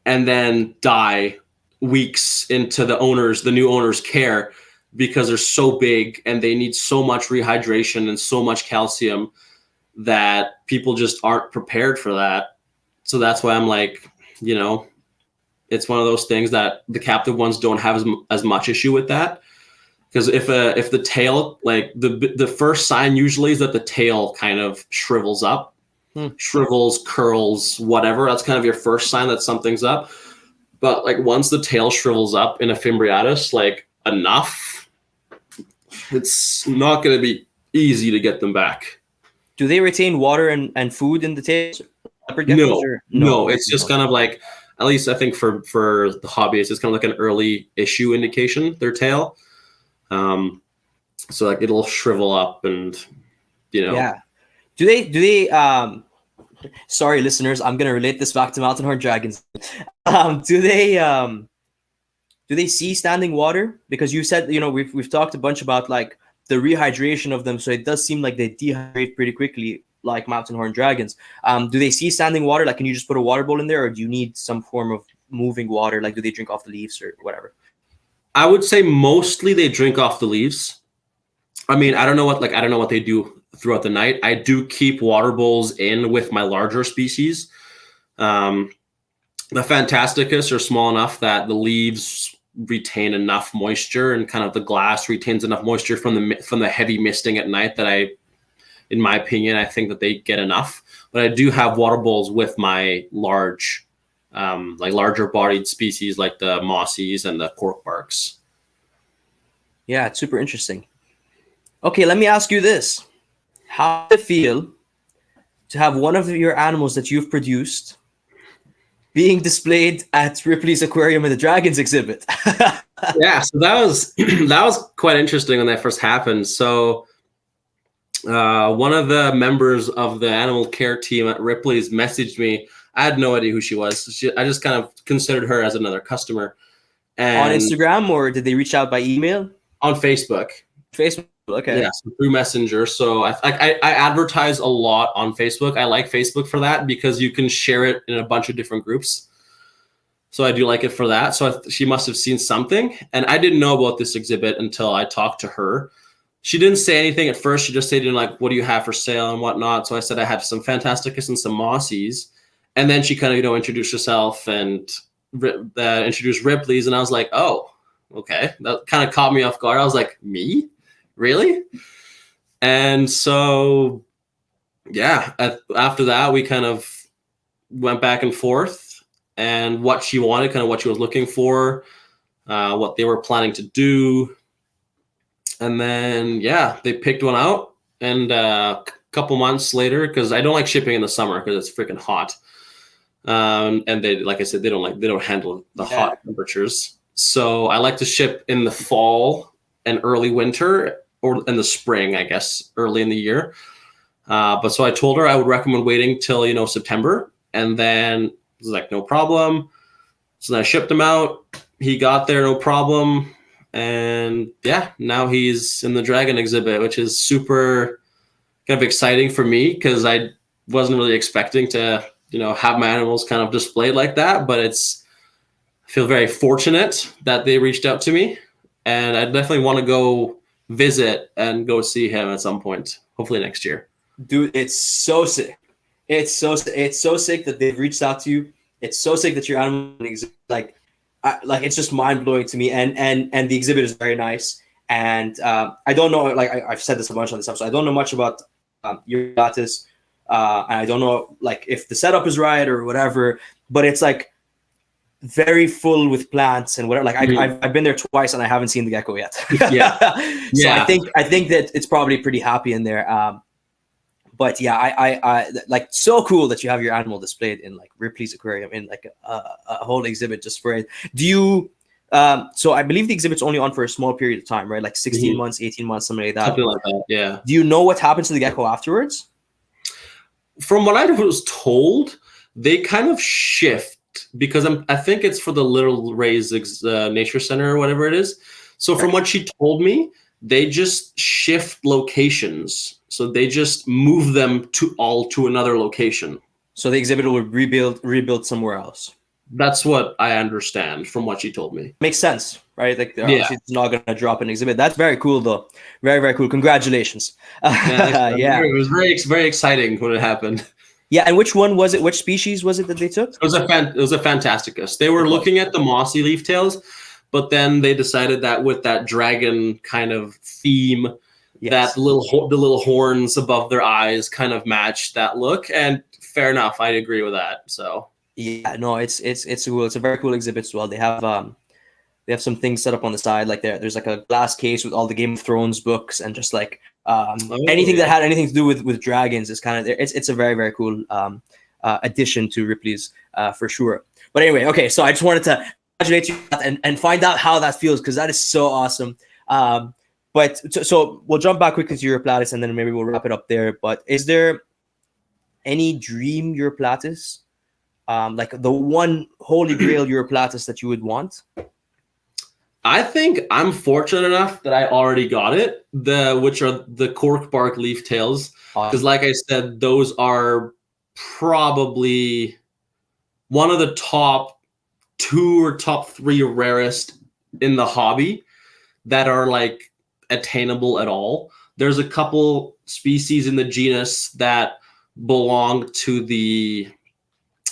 and then die weeks into the new owner's care, because they're so big and they need so much rehydration and so much calcium that people just aren't prepared for that. So that's why I'm like, it's one of those things that the captive ones don't have as much issue with that. Because if the tail, like the first sign usually is that the tail kind of shrivels up, shrivels, curls, whatever. That's kind of your first sign that something's up. But like once the tail shrivels up in a fimbriatus, like enough, it's not going to be easy to get them back. Do they retain water and food in the tail? No, it's just kind of like, at least I think for the hobbyists, it's kind of like an early issue indication, their tail. So like it'll shrivel up and, Yeah. Do they sorry listeners, I'm gonna relate this back to mountain horn dragons. Do they see standing water? Because you said, we've talked a bunch about like the rehydration of them, so it does seem like they dehydrate pretty quickly, like mountain horn dragons. Do they see standing water? Like, can you just put a water bowl in there, or do you need some form of moving water? Like, do they drink off the leaves or whatever? I would say mostly they drink off the leaves. I mean, I don't know what they do throughout the night. I do keep water bowls in with my larger species. The Fantasticus are small enough that the leaves retain enough moisture, and kind of the glass retains enough moisture from the heavy misting at night that in my opinion, I think that they get enough. But I do have water bowls with my large, like larger bodied species like the mossies and the cork-barks. Yeah, it's super interesting. Okay, let me ask you this. How does it feel to have one of your animals that you've produced being displayed at Ripley's Aquarium in the Dragons exhibit? Yeah, so that was quite interesting when that first happened. So one of the members of the animal care team at Ripley's messaged me. I had no idea who she was. I just kind of considered her as another customer. And on Instagram, or did they reach out by email? On Facebook. Facebook, okay. Yeah, so through Messenger. So I advertise a lot on Facebook. I like Facebook for that because you can share it in a bunch of different groups. So I do like it for that. So she must have seen something. And I didn't know about this exhibit until I talked to her. She didn't say anything at first. She just said, like, what do you have for sale and whatnot? So I said I had some Fantasticus and some mossies. And then she kind of, introduced herself and introduced Ripley's. And I was like, oh, okay. That kind of caught me off guard. I was like, me? Really? And so, yeah, after that, we kind of went back and forth, and what she wanted, kind of what she was looking for, what they were planning to do. And then, yeah, they picked one out. And a couple months later, because I don't like shipping in the summer because it's freaking hot. And they, like I said, they don't handle the hot temperatures. So I like to ship in the fall and early winter, or in the spring, I guess, early in the year. But so I told her I would recommend waiting till, September. And then it was like, no problem. So then I shipped him out. He got there, no problem. And yeah, now he's in the dragon exhibit, which is super kind of exciting for me because I wasn't really expecting to, have my animals kind of displayed like that. But I feel very fortunate that they reached out to me, and I definitely want to go visit and go see him at some point, hopefully next year. Dude, it's so sick. It's so sick that they've reached out to you. It's so sick that your animal exhibit, like it's just mind blowing to me. And the exhibit is very nice. And I don't know, like I've said this a bunch on this episode. I don't know much about Uroplatis, and I don't know like if the setup is right or whatever. But it's like very full with plants and whatever. Like I've been there twice and I haven't seen the gecko yet. Yeah. So I think that it's probably pretty happy in there. But yeah, I like so cool that you have your animal displayed in like Ripley's Aquarium in like a whole exhibit just for it. Do you? So I believe the exhibit's only on for a small period of time, right? Like 16 months, 18 months, something like that. Something like that. Yeah. Do you know what happens to the gecko afterwards? From what I was told, they kind of shift because I think it's for the Little Rays Nature Center or whatever it is. So from what she told me, they just shift locations. So they just move them to another location. So the exhibit will rebuild somewhere else. That's what I understand from what she told me. Makes sense, right? Like they're obviously not going to drop an exhibit. That's very cool, though. Very, very cool. Congratulations. Yeah, it was very exciting when it happened. Yeah, and which one was it? Which species was it that they took? It was a Fantasticus. They were looking at the mossy leaf tails, but then they decided that with that dragon kind of theme, that the little horns above their eyes kind of matched that look. And fair enough, I agree with that. So yeah, no, it's cool. It's a very cool exhibit as well. They have some things set up on the side, like there's like a glass case with all the Game of Thrones books, and just like anything that had anything to do with dragons is kind of there. It's a very, very cool addition to Ripley's for sure. But anyway, okay, so I just wanted to congratulate you and find out how that feels, because that is so awesome. But so we'll jump back quickly to Uroplatis, and then maybe we'll wrap it up there. But is there any dream Uroplatis, like the one holy grail Uroplatis that you would want? I think I'm fortunate enough that I already got it, which are the Cork-bark leaf tails, because like I said, those are probably one of the top 2 or top 3 rarest in the hobby that are like attainable at all. There's a couple species in the genus that belong to the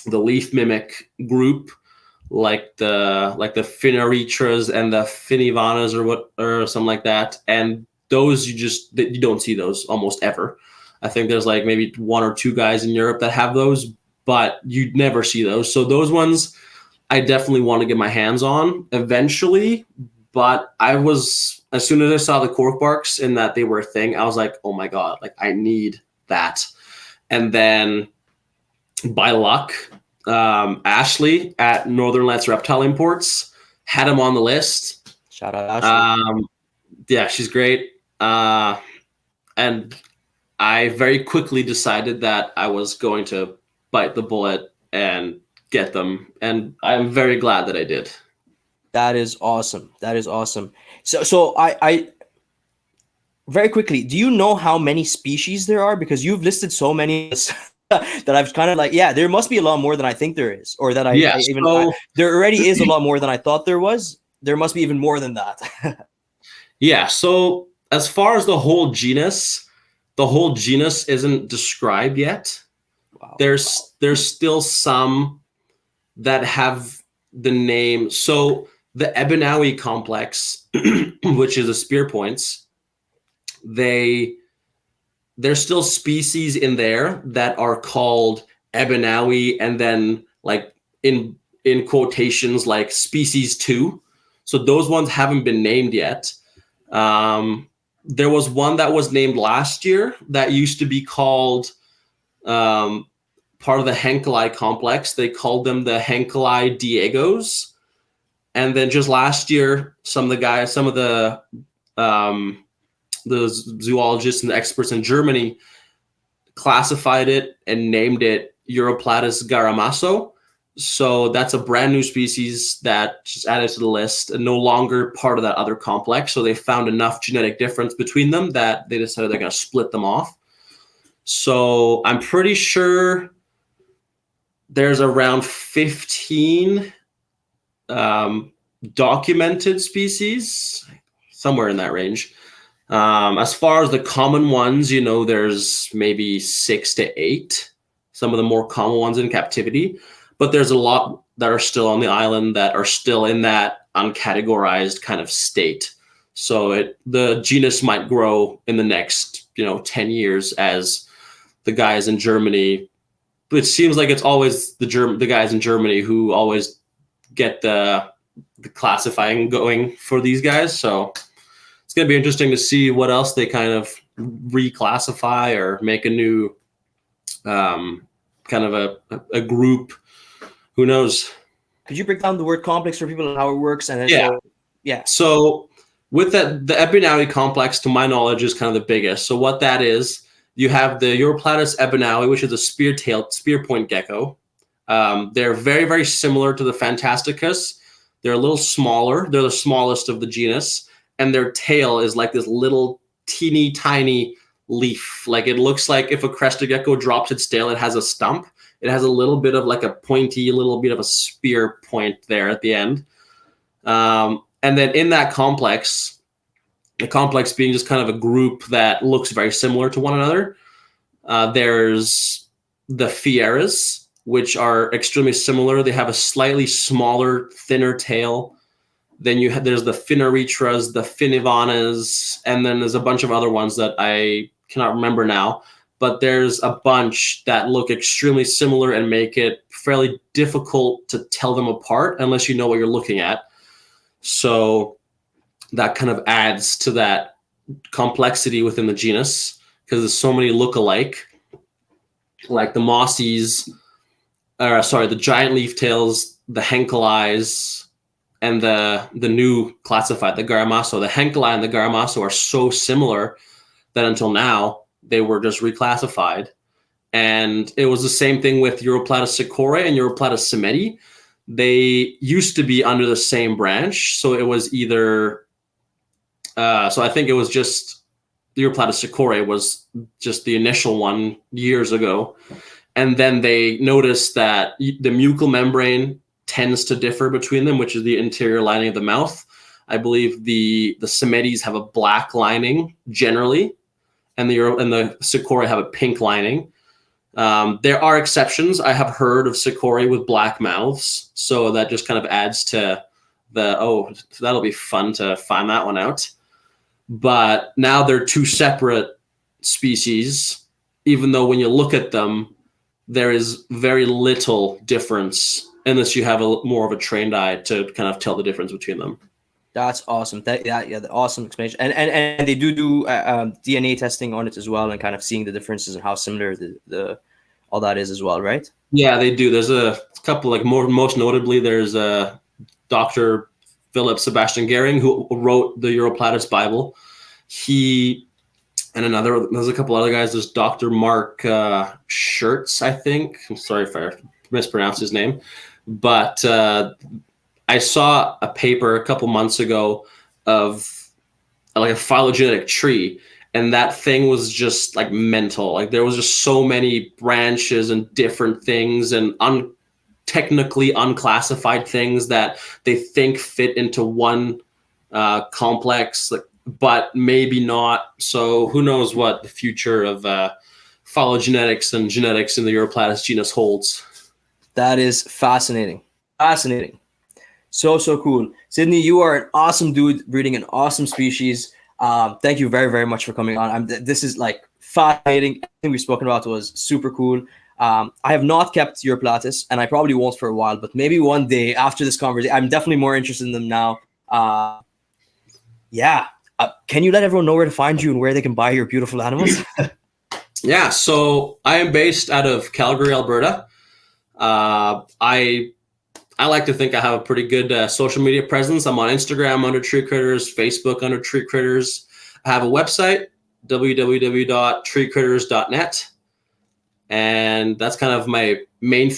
leaf mimic group, like the Phenaretras and the Finivanas or something like that, and those you don't see those almost ever. I think there's like maybe 1 or 2 guys in Europe that have those, but you'd never see those. So those ones I definitely want to get my hands on eventually. But as soon as I saw the Cork-barks and that they were a thing, I was like, oh my god, like I need that. And then by luck, Ashley at Northern Lights Reptile Imports had him on the list. Shout out Ashley. Yeah, she's great. And I very quickly decided that I was going to bite the bullet and get them, and I'm very glad that I did. That is awesome. That is awesome. So I very quickly, do you know how many species there are? Because you've listed so many that I've kind of like, yeah, there must be a lot more than I think there is, or that there already is a lot more than I thought there was. There must be even more than that. Yeah. So as far as the whole genus isn't described yet. Wow. There's still some that have the name. So the Ebinawi complex, which is the spear points, there's still species in there that are called Ebinawi, and then like in quotations like species 2. So those ones haven't been named yet. There was one that was named last year that used to be called part of the Henkeli complex. They called them the Henkeli Diegos. And then just last year, some of the zoologists and the experts in Germany classified it and named it Uroplatis garamasso. So that's a brand new species that just added to the list and no longer part of that other complex. So they found enough genetic difference between them that they decided they're going to split them off. So I'm pretty sure there's around 15 documented species, somewhere in that range. As far as the common ones, there's maybe 6 to 8, some of the more common ones in captivity. But there's a lot that are still on the island that are still in that uncategorized kind of state. So the genus might grow in the next, 10 years as the guys in Germany. But it seems like it's always the guys in Germany who always get the classifying going for these guys. So it's going to be interesting to see what else they kind of reclassify or make a new kind of a group. Who knows? Could you break down the word complex for people and how it works? And then So with that, the Ebinawi complex, to my knowledge, is kind of the biggest. So what that is, you have the Uroplatis ebinawi, which is a spear point gecko. They're very, very similar to the Fantasticus. They're a little smaller. They're the smallest of the genus. and their tail is like this little teeny tiny leaf. Like it looks like if a crested gecko drops its tail, it has a stump. It has a little bit of like a pointy, little bit of a spear point there at the end. And then in that complex, the complex being just kind of a group that looks very similar to one another, there's the fieras, which are extremely similar. They have a slightly smaller, thinner tail. Then there's the Phenaretras, the Finivanas, and then there's a bunch of other ones that I cannot remember now. But there's a bunch that look extremely similar and make it fairly difficult to tell them apart unless you know what you're looking at. So that kind of adds to that complexity within the genus because there's so many look-alike, like the mossies, the giant leaf tails, the Henkel eyes, and the new classified, the Garamasso. The Henkel eye and the Garamasso are so similar that until now, they were just reclassified. And it was the same thing with Uroplatis Okake and Uroplatis semeti. They used to be under the same branch. So it was either, so I think it was just the Uroplatis Okake was just the initial one years ago. And then they noticed that the mucal membrane tends to differ between them, which is the interior lining of the mouth. I believe the semetis have a black lining generally, and the Okake have a pink lining. There are exceptions. I have heard of Okake with black mouths, so that just kind of adds to that'll be fun to find that one out. But now they're two separate species, even though when you look at them, there is very little difference unless you have more of a trained eye to kind of tell the difference between them. That's awesome. The awesome explanation. And they do DNA testing on it as well, and kind of seeing the differences and how similar the all that is as well, right? Yeah, they do. There's a couple, like most notably, there's Dr. Philip Sebastian Gehring, who wrote the Uroplatis Bible. There's a couple other guys. There's Dr. Mark Schertz, I think. I'm sorry if I mispronounced his name, but I saw a paper a couple months ago of like a phylogenetic tree, and that thing was just like mental. Like there was just so many branches and different things and technically unclassified things that they think fit into one complex, but maybe not. So who knows what the future of phylogenetics and genetics in the Uroplatis genus holds. That is fascinating. Fascinating. So cool. Sydney, you are an awesome dude breeding an awesome species. Thank you very, very much for coming on. This is like fascinating. Everything we've spoken about was super cool. I have not kept Uroplatis, and I probably won't for a while, but maybe one day after this conversation, I'm definitely more interested in them now. Can you let everyone know where to find you and where they can buy your beautiful animals? Yeah, so I am based out of Calgary, Alberta. I like to think I have a pretty good social media presence. I'm on Instagram under Tree Critters, Facebook under Tree Critters. I have a website, www.treecritters.net. And that's kind of my main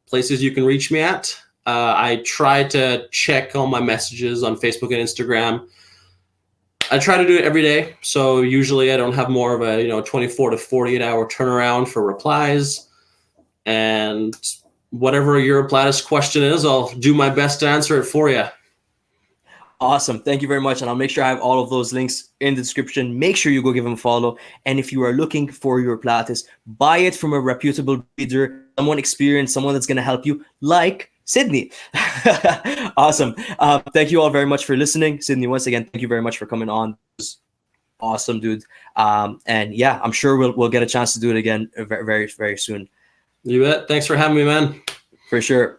places you can reach me at. I try to check all my messages on Facebook and Instagram. I try to do it every day. So usually I don't have more of a 24 to 48 hour turnaround for replies. And whatever a Uroplatis question is, I'll do my best to answer it for you. Awesome. Thank you very much. And I'll make sure I have all of those links in the description. Make sure you go give them a follow. And if you are looking for Uroplatis, buy it from a reputable breeder, someone experienced, someone that's going to help you, like Sydney. Awesome. Thank you all very much for listening. Sydney, once again, thank you very much for coming on. It was awesome, dude. And yeah, I'm sure we'll get a chance to do it again very, very, very soon. You bet. Thanks for having me, man. For sure.